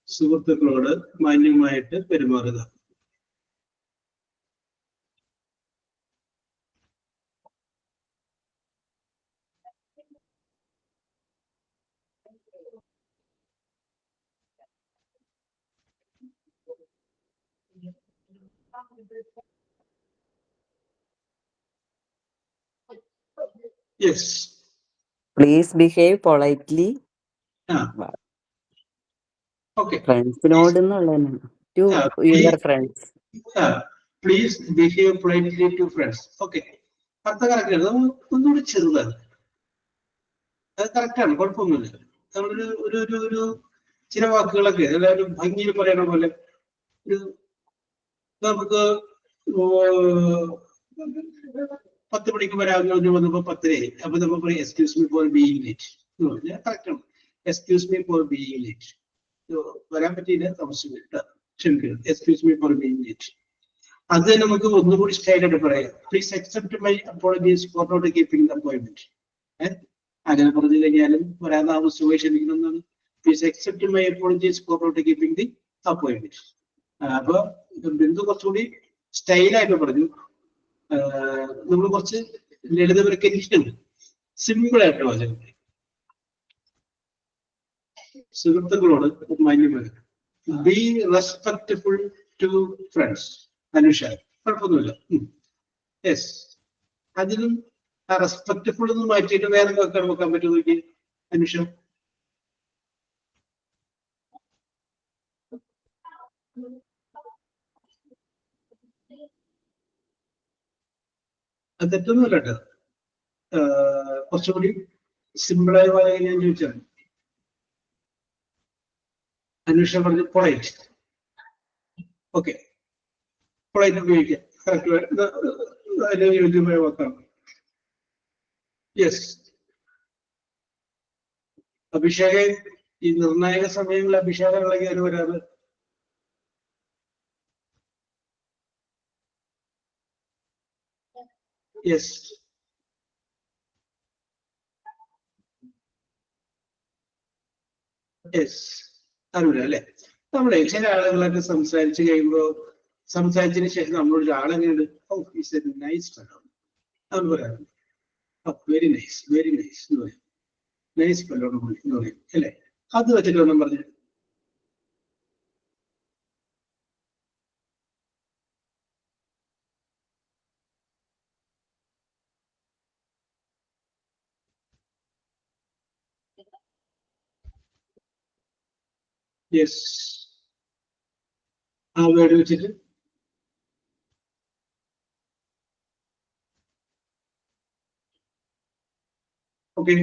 സുഹൃത്തുക്കളോട് മാന്യമായിട്ട് പെരുമാറുക. Yes. Please behave politely. Okay. ഫ്രണ്ട്സിനോട് എന്നുള്ളതാണ്. To your friends. Please behave politely to friends. Okay. അർത്ഥം കറക്റ്റ് ആണ്. ഒന്നുകൂടി ചെറുതാണ്. അത് കറക്റ്റാണ്, കുഴപ്പമൊന്നുമില്ല. നമ്മളൊരു ഒരു ഒരു ഒരു ചില വാക്കുകളൊക്കെ എല്ലാവരും ഭംഗിയിൽ പറയണ പോലെ ഒരു നമുക്ക് 10 മണിക്ക് വരാമെന്ന് വന്നപ്പോ 10:30 അപ്പൊ നമ്മൾ പറയും excuse me for being late. കറക്റ്റാണ്, excuse me for being late. വരാൻ പറ്റിയില്ല, താമസിച്ചില്ല, ക്ഷമിക്കണം, excuse me for being late. അത് നമുക്ക് ഒന്നുകൂടി സ്റ്റൈലായിട്ട് പറയാം. Please accept my apologies for not keeping the appointment. അങ്ങനെ പറഞ്ഞു കഴിഞ്ഞാലും വരാൻ താമസിച്ചു ക്ഷമിക്കണമെന്നാണ്. Please accept my apologies for not keeping the appointment. അപ്പൊ ബിന്ദു കുറച്ചുകൂടി സ്റ്റൈലായിട്ട് പറഞ്ഞു. നമ്മൾ കുറച്ച് ലളിതവൽക്കരിക്കുന്നുണ്ട്. സിമ്പിൾ ആയിട്ട് വാചകം. സുഹൃത്തുക്കളോട് മാന്യമായി be respectful to friends. Anusha കുഴപ്പമൊന്നുമില്ല. യെസ്, അതിലും ആ റെസ്പെക്ട്ഫുൾ എന്ന് മാറ്റിയിട്ട് വേറെ നോക്കാൻ നോക്കാൻ പറ്റുമോ നോക്കി അനുഷ? അത് തെറ്റൊന്നുമില്ല കേട്ടോ. കുറച്ചുകൂടി സിമ്പിളായ വാചകം ഞാൻ ചോദിച്ചാണ്. അനുഷ പറഞ്ഞു പൊളൈറ്റ്. ഓക്കെ, പൊളൈറ്റ് ഉപയോഗിക്കാം. കറക്റ്റ് അതിന് യോഗ്യമായ വാക്കാണ്. യെസ്, അഭിഷേകൻ ഈ നിർണായക സമയങ്ങളിൽ അഭിഷേകമുള്ള കയറി വരാറ്. യെസ്, യെസ്, അറിയില്ല അല്ലെ? നമ്മളെ ചില ആളുകളൊക്കെ സംസാരിച്ച് കഴിയുമ്പോൾ സംസാരിച്ചതിന് ശേഷം നമ്മളൊരു ആളെങ്ങനെയുണ്ട്, ഓ ഈസ് എ നൈസ് ഫെല്ലോ എന്ന് പറയാറുണ്ട്. വെരി നൈസ്, വെരി നൈസ് എന്ന് പറയും. നൈസ് ഫെല്ലോ എന്ന് പറയും അല്ലെ? അത് വെച്ചിട്ട് ഒന്നും പറഞ്ഞു. യെസ്, ആ വേർഡ് വെച്ചിട്ട് ഓക്കെ.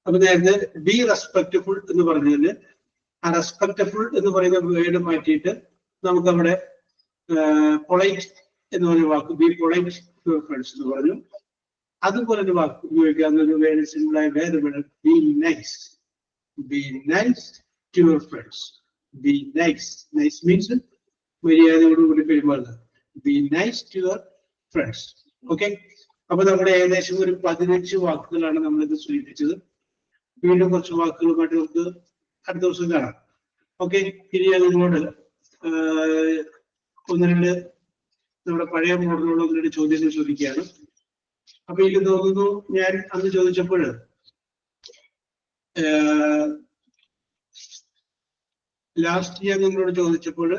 അപ്പൊ നേരത്തെ ബി റെസ്പെക്ട്ഫുൾ എന്ന് പറഞ്ഞതിന് ആ റെസ്പെക്ട്ഫുൾ എന്ന് പറയുന്ന വേർഡ് മാറ്റിയിട്ട് നമുക്ക് അവിടെ പൊളൈറ്റ് എന്ന് പറഞ്ഞ വാക്ക് be polite to your friends എന്ന് പറഞ്ഞു. അതുപോലെ ഒരു വാക്ക് ഉപയോഗിക്കാവുന്ന വേറെ സിമ്പിളായ വേറെ വേണം be nice. Be nice to your friends. Be nice. Nice means മര്യാദയോടുകൂടി പെരുമാറുക. Be nice to your friends. Okay, അപ്പൊ നമ്മുടെ ഏകദേശം ഒരു 15 വാക്കുകളാണ് നമ്മളിത് സൂചിപ്പിച്ചത്. വീണ്ടും കുറച്ച് വാക്കുകളുമായിട്ട് നമുക്ക് അടുത്ത ദിവസം കാണാം. ഓക്കെ, ഇനി ഞാൻ നിങ്ങളോട് ഒന്ന് രണ്ട് നമ്മുടെ പഴയ മോഡലുള്ള ഒന്ന് രണ്ട് ചോദ്യങ്ങൾ ചോദിക്കുകയാണ്. അപ്പൊ എനിക്ക് തോന്നുന്നു ഞാൻ അന്ന് ചോദിച്ചപ്പോൾ ലാസ്റ്റ് ഞാൻ നിങ്ങളോട് ചോദിച്ചപ്പോൾ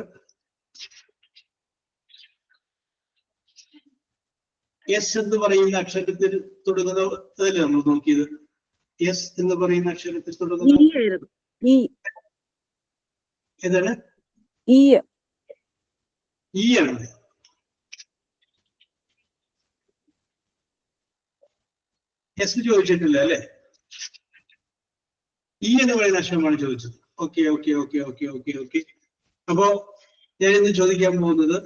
എസ് എന്ന് പറയുന്ന അക്ഷരത്തിൽ തുടങ്ങുന്നതല്ലേ നമ്മൾ നോക്കിയത്? എസ് എന്ന് പറയുന്ന അക്ഷരത്തിൽ തുടങ്ങുന്ന ഏതാണ്? ഇ ആണ്. എസ് ചോദിച്ചിട്ടില്ല അല്ലെ? ഇ എന്ന് പറയുന്ന അക്ഷരമാണ് ചോദിച്ചത്. Okay okay okay okay okay okay. അപ്പോ ഞാൻ ഇന്ന് ചോദിക്കാൻ പോകുന്നത്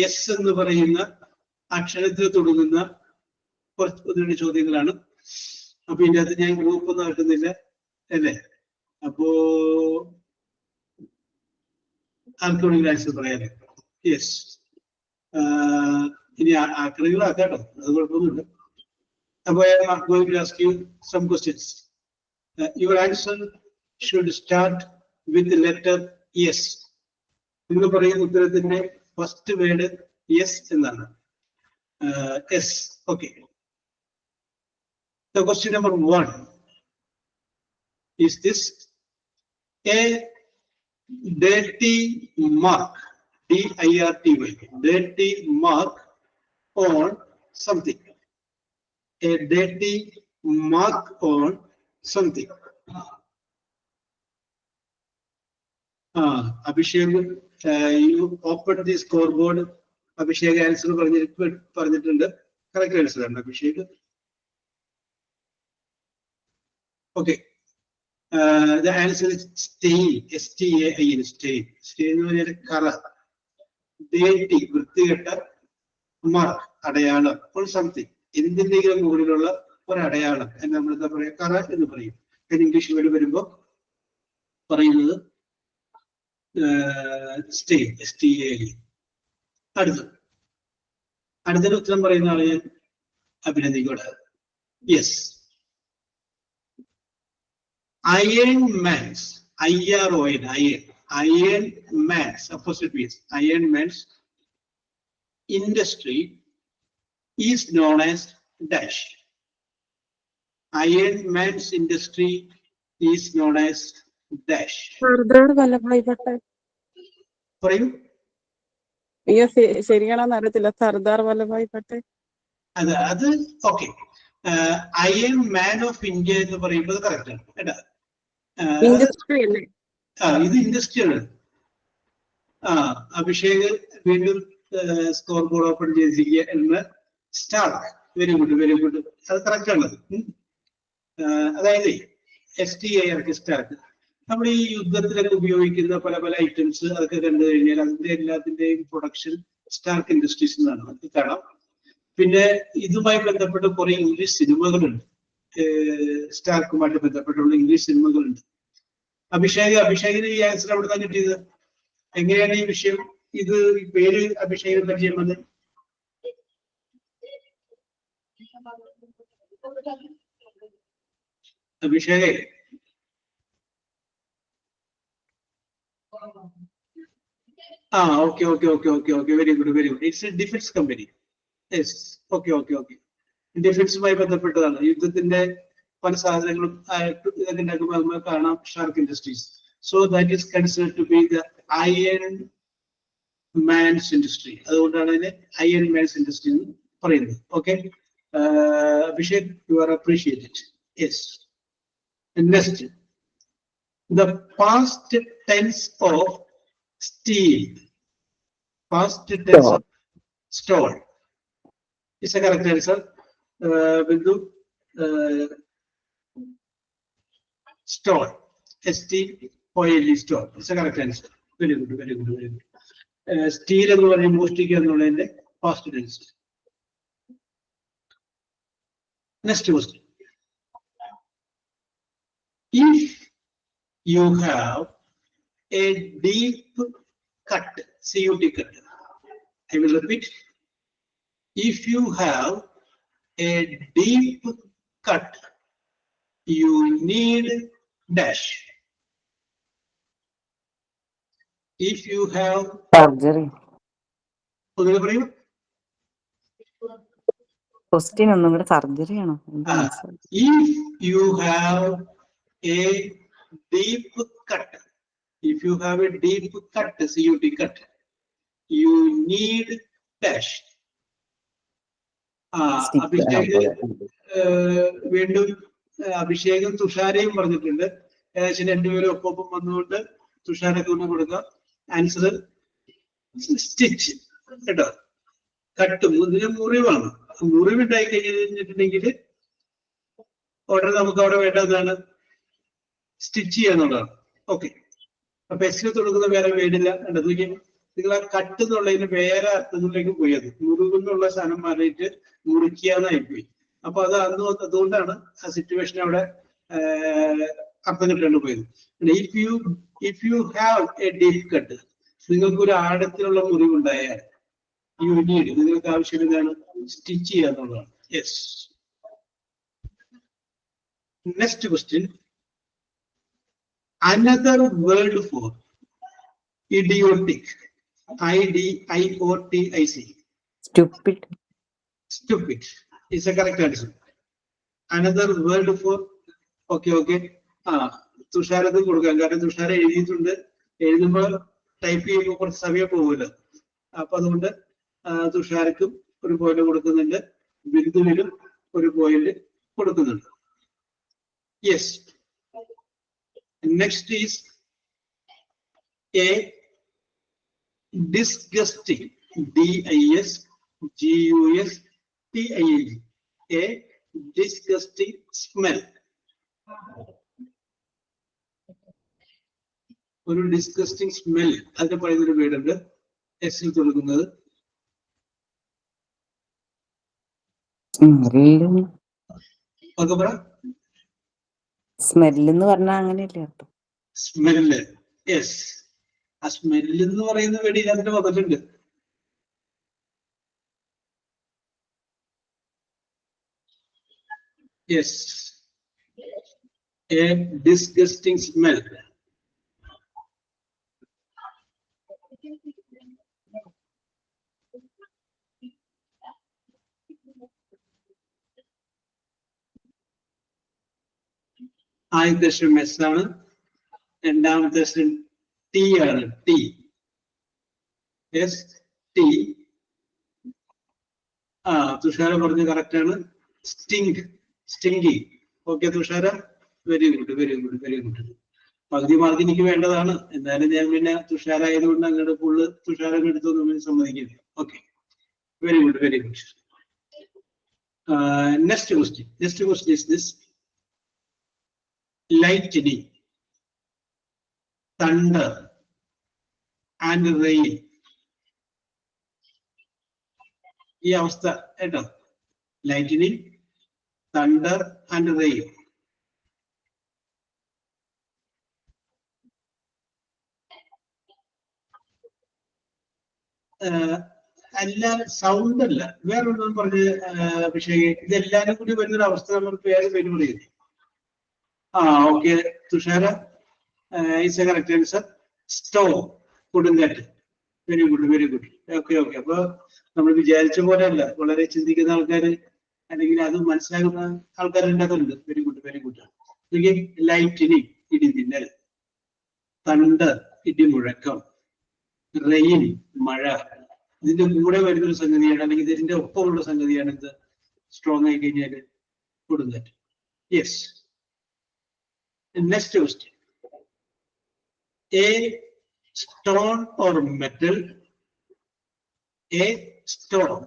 എസ് എന്ന് പറയുന്ന അക്ഷരത്തിൽ തുടങ്ങുന്ന കുറച്ച് ചോദ്യങ്ങളാണ്. അപ്പൊ ഇതിന്റെ അകത്ത് ഞാൻ ഗ്രൂപ്പ് ഒന്നും ആക്കുന്നില്ല അല്ലേ? അപ്പോ ആർക്കെങ്കിലും ആൻസർ പറയാനേ? യെസ്, ഇനി ആക്രമികളാക്കാട്ടോ, അത് കുഴപ്പമൊന്നുമില്ല. അപ്പൊ I am going to ask you some questions. Your answer should start with the letter S. നിങ്ങൾ പറയുന്ന ഉത്തരത്തിന്റെ ഫസ്റ്റ് വേർഡ് യെസ് എന്നാണ്. S. Okay. So question number 1 is this: a dirty mark, D-I-R-T-Y, dirty mark on something. A dirty mark on something. Abhishek, you opened the scoreboard. Abhishek answer പറഞ്ഞിട്ടുണ്ട്. Correct answer ആണ് Abhishek. Okay. The answer is stain. S-T-A-I-N, stain. Stain എന്ന് പറഞ്ഞാൽ കറ. dirty, വൃത്തികെട്ട, mark, അടയാളം, or something. എന്തിന്റെങ്കിലും മുകളിലുള്ള ഒരു അടയാളം എന്ന് നമ്മൾ എന്താ പറയാ? കറ എന്ന് പറയും. ഇംഗ്ലീഷ് വേർഡ് വരുമ്പോ പറയുന്നത് STAL. അടുത്തൊരു ഉത്തരം പറയുന്ന ആളെ ഞാൻ അഭിനന്ദിക്കട്ടെ. Yes, Iron Man's, IRON, Iron Man's, opposite is Iron Man's industry is known as dash. Iron Man's industry is known as dash. Sardar Vallabhbhai Patel. പറയൂ. അയ്യോ ശരിയാണോന്ന് അറിയത്തില്ല. സർദാർ വല്ലഭായ് പട്ടേൽ. അത് okay. Iron man of India എന്ന് പറയുന്നത് കറക്റ്റ് ആണ് കേട്ടാ. ഇൻഡസ്ട്രി അല്ലേ? ഇത് ഇൻഡസ്ട്രിയാണ്. അഭിഷേക് വീണ്ടും സ്കോർ ബോർഡ് ഓപ്പൺ ചെയ്തിരിക്കുക എന്ന് സ്റ്റാർ. Very good. അത് കറക്റ്റ് ആണ്. അതായത് STAR സ്റ്റാർക്ക് നമ്മൾ ഈ യുദ്ധത്തിലൊക്കെ ഉപയോഗിക്കുന്ന പല ഐറ്റംസ് അതൊക്കെ കണ്ടു കഴിഞ്ഞാൽ അതിന്റെ എല്ലാത്തിന്റെയും പ്രൊഡക്ഷൻ സ്റ്റാർക്ക് ഇൻഡസ്ട്രീസ് എന്നാണ് നമുക്ക് കാണാം. പിന്നെ ഇതുമായി ബന്ധപ്പെട്ട് കുറെ ഇംഗ്ലീഷ് സിനിമകളുണ്ട്. സ്റ്റാർക്കുമായിട്ട് ബന്ധപ്പെട്ടുള്ള ഇംഗ്ലീഷ് സിനിമകളുണ്ട്. അഭിഷേകിന് ഈ ആൻസർ അവിടെ തന്നെ കിട്ടിയത്. എങ്ങനെയാണ് ഈ വിഷയം ഇത് പേര് അഭിഷേകിന് പരിചയം വന്നത്? Abhishek okay very good. It's a defence company. Yes, okay. ഡിഫൻസുമായി ബന്ധപ്പെട്ടതാണ്. യുദ്ധത്തിന്റെ പല സാധനങ്ങളും ഇതൊക്കെ ഉണ്ടാക്കുമ്പോൾ നമ്മൾ കാണാം shark industries. So that is considered to be the Iron Man's industry. അതുകൊണ്ടാണ് അതിനെ അയൺ മാൻസ് ഇൻഡസ്ട്രി എന്ന് പറയുന്നത്. Okay, Abhishek, you are appreciated. Yes. Next, the past tense of steel. Past tense of stole is a correct answer. Bindu, stole, STOLE, stole is a correct answer. Very good. Steel എന്ന് പറഞ്ഞ മോഷ്ടിക്കുക എന്നുള്ളതിന്റെ past tense. Next question. If you have a deep cut, CUT cut. I will repeat. If you have a deep cut, you need dash. If you have surgery. ഒന്നുകൂടെ പറയൂ. Question ഒന്നും കൂടെ surgery ആണോ? If you have a deep cut, if you have a deep cut, CUT cut, you need dash. വീണ്ടും അഭിഷേകും തുഷാരയും പറഞ്ഞിട്ടുണ്ട്. ഏകദേശം രണ്ടുപേരും ഒപ്പം വന്നുകൊണ്ട് തുഷാരൊക്കെ ഒന്ന് കൊടുക്കാം. ആൻസർ സ്റ്റിച്ച് കേട്ടോ. കട്ടും ഇതിന് മുറിവാണ്. മുറിവുണ്ടായി കഴിഞ്ഞിട്ടുണ്ടെങ്കിൽ ഉടനെ നമുക്ക് അവിടെ വേണ്ടതാണ് സ്റ്റിച്ച് ചെയ്യാന്നുള്ളതാണ്. ഓക്കെ, അപ്പൊ എസ്സിൽ തുടങ്ങുന്ന വേറെ വേടില്ല. നിങ്ങൾ ആ കട്ട് എന്നുള്ളതിന് വേറെ അർത്ഥങ്ങളിലേക്ക് പോയി. അത് മുറിവെന്നുള്ള സാധനം മാറിയിട്ട് മുറിക്കാന്നായി പോയി. അപ്പൊ അത് അതുകൊണ്ടാണ് ആ സിറ്റുവേഷൻ അവിടെ അർത്ഥം കിട്ടേണ്ടി പോയത്. If you have a deep cut, നിങ്ങൾക്ക് ഒരു ആഴത്തിലുള്ള മുറിവുണ്ടായാൽ യു നീഡ്, നിങ്ങൾക്ക് ആവശ്യം എന്താണ്? സ്റ്റിച്ച് ചെയ്യാന്നുള്ളതാണ്. Yes. Next question. Another word for idiotic, IDIOTIC. Stupid is a correct answer. Another word for, okay. തുഷാരത്ത് കൊടുക്കാം. കാരണം തുഷാര എഴുതിയിട്ടുണ്ട്. എഴുതുമ്പോൾ ടൈപ്പ് ചെയ്യുമ്പോൾ കുറച്ച് സമയം പോകുമല്ലോ. അപ്പൊ അതുകൊണ്ട് തുഷാരക്കും ഒരു പോയിന്റ് കൊടുക്കുന്നുണ്ട്, ബിന്ദുവിനും ഒരു പോയിന്റ് കൊടുക്കുന്നുണ്ട്. Yes. Next is a disgusting, DISGUSTING, a disgusting smell. ഒരു ഡിസ്കസ്റ്റിംഗ് സ്മെൽ അതിന്റെ പറയുന്നൊരു വേർഡുണ്ട് എസിൽ തുടങ്ങുന്നത്. സ്മെല്ല് എന്ന് പറഞ്ഞാൽ അങ്ങനെയല്ലേ അർത്ഥം? സ്മെല്ല്. യെസ്, ആ സ്മെല്ല് എന്ന് പറയുന്ന വേടി ഇതിനകത്ത് വന്നിട്ടുണ്ട്. Yes, A disgusting smell. ആദ്യത്തെ അക്ഷരം എസ് ആണ്, രണ്ടാമത്തെ അക്ഷരം ടി ആണ്. T, S T. തുഷാര പറഞ്ഞ കറക്റ്റ് ആണ്. Sting, stinky. Okay Thushara, very good, very good, very good. പകുതി മാർക്ക് എനിക്ക് വേണ്ടതാണ്. എന്തായാലും ഞാൻ പിന്നെ തുഷാര ആയതുകൊണ്ട് അങ്ങോട്ട് ഫുള്ള് തുഷാരം എടുത്തു നമ്മൾ സമ്മതിക്കില്ല. Okay, very good, very good. Next question. Next question is this: lightning, thunder and rain. ഈ അവസ്ഥ കേട്ടോ, ലൈറ്റനിങ്, തണ്ടർ ആൻഡ് റെയിൻ. അല്ല, സൗണ്ട് അല്ല, വേറൊന്നും പറഞ്ഞ് അഭിഷേക്, ഇതെല്ലാരും കൂടി വരുന്നൊരു അവസ്ഥ നമ്മൾ പേര് പറയുന്നത്. Okay Thushara, is a correct answer. Storm, കൊടുങ്കാറ്റ്. Very good, very good. Okay okay. അപ്പൊ നമ്മൾ വിചാരിച്ച പോലെ അല്ല, വളരെ ചിന്തിക്കുന്ന ആൾക്കാര് അല്ലെങ്കിൽ അത് മനസ്സിലാക്കുന്ന ആൾക്കാർ ഉണ്ടാകുന്നുണ്ട്. Very good, very good. Lightening, ഇടിമിന്നൽ. തണ്ടർ, ഇടിമുഴക്കം. റെയിൻ, മഴ. ഇതിന്റെ കൂടെ വരുന്നൊരു സംഗതിയാണ്, അല്ലെങ്കിൽ ഇതിന്റെ ഒപ്പമുള്ള സംഗതിയാണ് ഇത് സ്ട്രോങ് ആയി കഴിഞ്ഞാല് കൊടുങ്കാറ്റ്. Yes. Next question: a stone or metal, a stone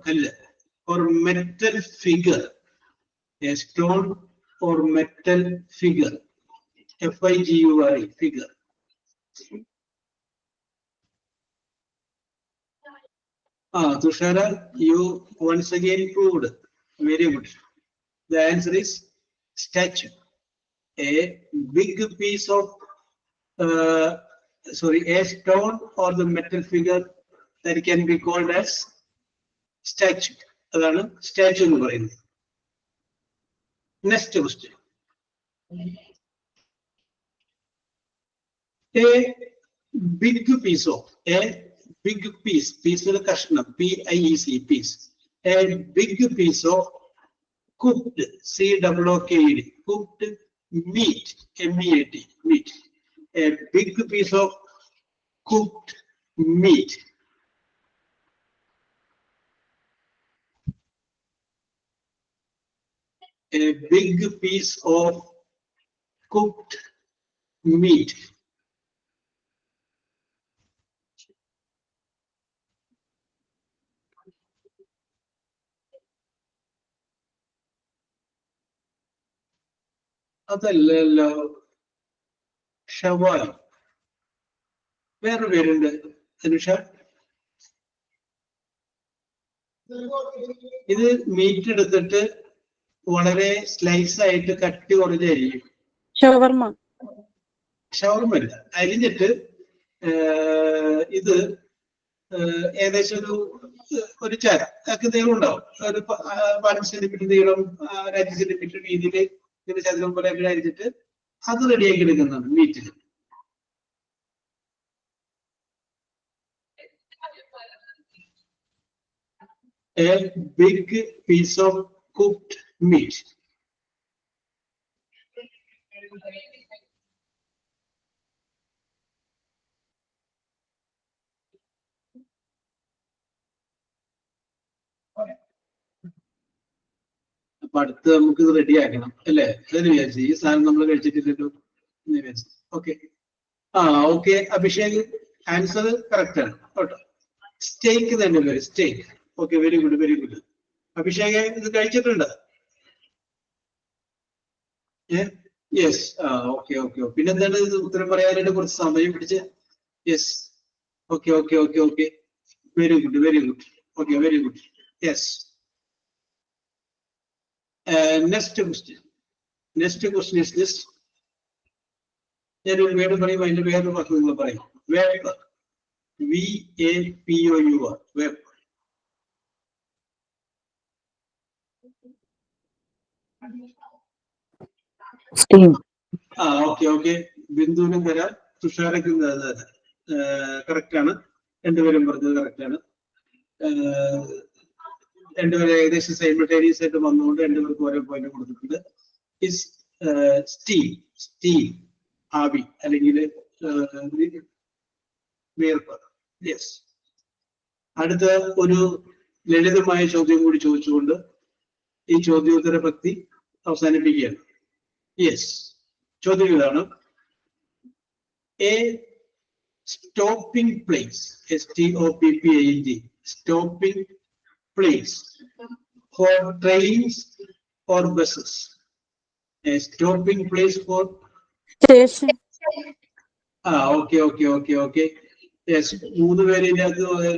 or metal figure, a stone or metal figure, figure, figure. Tushara, you once again proved. Very good. The answer is statue. A big piece of a stone or the metal figure that can be called as statue. അതാണ് statue എന്ന് പറയുന്നത്. Next question: a big piece of, a big piece, piece of കഷ്ണം, PIEC, piece. A big piece of cooked, COOKED, cooked meat, MEAT, meat. A big piece of cooked meat. A big piece of cooked meat. അതല്ലല്ലോ, ഷവായി. വേറെ പേരുണ്ട് അനുഷ. ഇത് meet എടുത്തിട്ട് വളരെ slice ആയിട്ട് കട്ടി കുറഞ്ഞായിരിക്കും. ഷവർമ. ഷവർമ അല്ല, അരിഞ്ഞിട്ട് ഇത് ഏകദേശം ഒരു ചര നീളം ഉണ്ടാവും. ഒരു 15 സെന്റിമീറ്റർ നീളം, 5 സെന്റിമീറ്റർ രീതിയിൽ ഇങ്ങനെ ചതുരം പോലെ അരിഞ്ഞിട്ട് അത് റെഡിയാക്കി എടുക്കുന്നതാണ് മീറ്റിൽ. A big piece of cooked meat. അപ്പൊ അടുത്ത് നമുക്ക് ഇത് റെഡി ആക്കണം അല്ലേ? അതെന്ന് വിചാരിച്ചു. ഈ സാധനം നമ്മൾ കഴിച്ചിട്ടില്ലല്ലോ എന്ന് വിചാരിച്ചു. Okay, okay Abhishek, answer correct ആണ് കേട്ടോ. സ്റ്റേക്ക് തന്നെ പേര്, steak. Okay, very good, very good. Abhishek, ഇത് കഴിച്ചിട്ടുണ്ട്? യെസ്. Okay okay. പിന്നെന്താണ് ഇത് ഉത്തരം പറയാനായിട്ട് കുറച്ച് സമയം പിടിച്ച്? Yes. Okay okay okay okay, very good, very good. Okay, very good. Yes. Next question. Next question is this. ഞാനൊരു വേർഡ് പറയും, അതിന്റെ വേറൊരു വാക്ക് നിങ്ങൾ പറയും. Vapour, VAPOUR, vapor. steam. Okay. ബിന്ദുവിനും തരാം, തുഷാരക്കും തരാം. കറക്റ്റ് ആണ്, രണ്ടുപേരും പറഞ്ഞത് കറക്റ്റ് ആണ്. രണ്ടുപേരും ഏകദേശം സൈമൾട്ടേനിയസ് ആയിട്ട് വന്നുകൊണ്ട് രണ്ടുപേർക്കും ഓരോ പോയിന്റ് കൊടുത്തിട്ടുണ്ട്. സ്റ്റീം ആവി അല്ലെങ്കിൽ വേർപ്പ്. യെസ്. അടുത്ത ഒരു ലളിതമായ ചോദ്യം കൂടി ചോദിച്ചുകൊണ്ട് ഈ ചോദ്യോത്തര പക്തി അവസാനിപ്പിക്കുകയാണ്. യെസ്, ചോദ്യം ഇതാണ്. A stopping place, STOPPING, stopping place for trains or buses. A stopping place for station. Okay. Yes, മൂന്ന് പേരിന്റെ അകത്ത്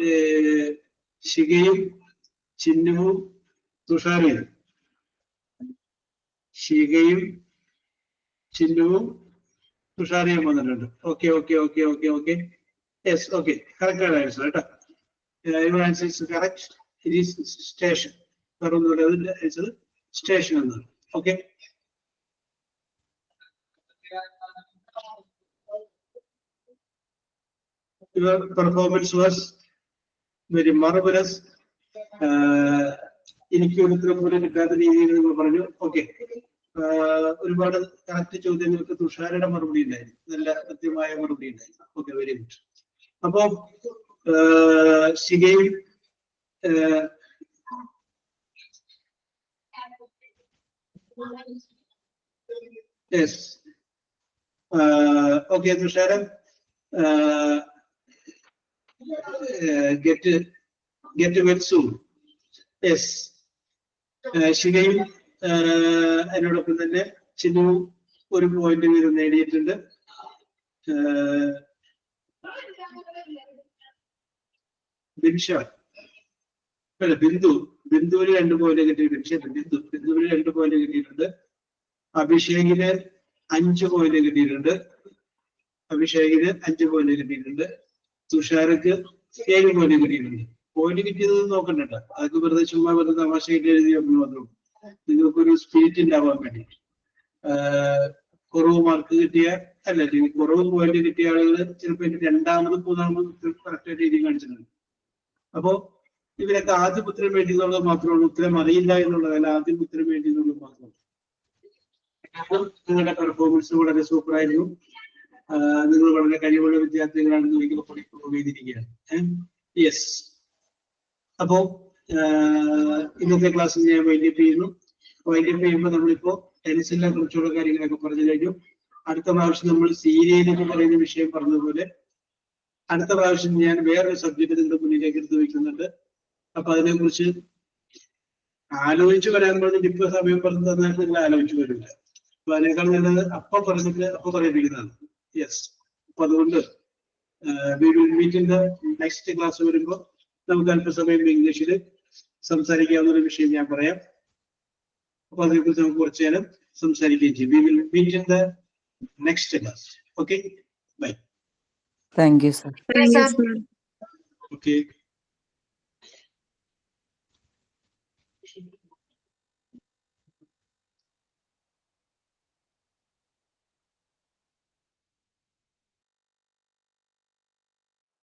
ശിഖയും ചിന്നുവും തുഷാരയും. ശിഖയും ചിന്നുവും തുഷാരയും വന്നിട്ടുണ്ട്. Okay. Yes, okay. Correct answer. Your answer is correct. It is station. Answer station. Okay. Your performance was very marvelous. എനിക്ക് ഉത്തരം പോലും കിട്ടാത്ത രീതിയിൽ നിങ്ങൾ പറഞ്ഞു. ഓക്കെ, ഒരുപാട് കറക്റ്റ് ചോദ്യങ്ങൾക്ക് തുഷാരയുടെ മറുപടി ഉണ്ടായിരുന്നു, നല്ല കൃത്യമായ മറുപടി ഉണ്ടായിരുന്നു. Okay, very good. അപ്പൊ ശിഖയും yes, okay Thusharan, get well soon. Yes, ശിഖയും അതിനോടൊപ്പം തന്നെ ചിന്നുവും ഒരു പോയിന്റ് വീതം നേടിയിട്ടുണ്ട്. ബിന്ദുവിന് 2 പോയിന്റ് കിട്ടിയിട്ടുണ്ട്. ബിന്ദുവിന് 2 പോയിന്റ് കിട്ടിയിട്ടുണ്ട്. അഭിഷേകിന് 5 പോയിന്റ് കിട്ടിയിട്ടുണ്ട്. 5 തുഷാരക്ക് 7 പോയിന്റ് കിട്ടിയിട്ടുണ്ട്. പോയിന്റ് കിട്ടിയത് നോക്കണ്ട, അതൊക്കെ വെറുതെ ചുമ്മാ വെറുതെ തമാശയായിട്ട് എഴുതി മാത്രം നിങ്ങൾക്കൊരു സ്പിരിറ്റ് ഉണ്ടാവാൻ വേണ്ടി. കുറവ് മാർക്ക് കിട്ടിയ കുറവ് പോയിന്റ് കിട്ടിയ ആളുകൾ ചിലപ്പോൾ 2ാമതും 3ാമതും കറക്റ്റ് രീതി കാണിച്ചിട്ടുണ്ട്. അപ്പോ ഇവരൊക്കെ ആദ്യം ഉത്തരം വേണ്ടി എന്നുള്ളത് മാത്രമാണ്, ഉത്തരം അറിയില്ല എന്നുള്ളതല്ല, ആദ്യം ഉത്തരം വേണ്ടി എന്നുള്ളത് മാത്രമാണ്. നിങ്ങളുടെ പെർഫോമൻസ് വളരെ സൂപ്പർ ആയിരുന്നു. നിങ്ങൾ വളരെ കഴിവുള്ള വിദ്യാർത്ഥികളാണെന്ന് ഒരിക്കലും പ്രൂവ് ചെയ്തിരിക്കുകയാണ്. യെസ്. അപ്പോ ഇന്നത്തെ ക്ലാസ്സിൽ ഞാൻ വൈൻഡപ്പ് ചെയ്യുന്നു. വൈൻഡപ്പ് ചെയ്യുമ്പോൾ നമ്മളിപ്പോ ടെൻസിനെ കുറിച്ചുള്ള കാര്യങ്ങളൊക്കെ പറഞ്ഞു കഴിഞ്ഞു. അടുത്ത പ്രാവശ്യം നമ്മൾ സീരിയൽ എന്ന് പറയുന്ന വിഷയം പറഞ്ഞതുപോലെ അടുത്ത പ്രാവശ്യം ഞാൻ വേറൊരു സബ്ജക്ട് നിങ്ങളുടെ മുന്നിലേക്ക് എടുത്ത് വെക്കുന്നുണ്ട്. അപ്പൊ അതിനെക്കുറിച്ച് ആലോചിച്ച് വരാൻ പറഞ്ഞിട്ട് ഇപ്പൊ സമയം പറഞ്ഞു തന്നാൽ നിങ്ങൾ ആലോചിച്ച് വരില്ല. അപ്പൊ അതിനേക്കാൾ നല്ലത് അപ്പൊ പറഞ്ഞിട്ട് അപ്പൊ പറയിപ്പിക്കുന്നതാണ്. യെസ്. അപ്പൊ അതുകൊണ്ട് we will meet in the next class വരുമ്പോൾ നമുക്ക് അല്പസമയം ഇംഗ്ലീഷിൽ സംസാരിക്കാവുന്ന ഒരു വിഷയം ഞാൻ പറയാം. അപ്പൊ അതിനെക്കുറിച്ച് നമുക്ക് കുറച്ചു നേരം സംസാരിക്കുകയും ചെയ്യും. We will meet in the next class. Okay, bye. Thank you, sir. Yes, sir. Okay.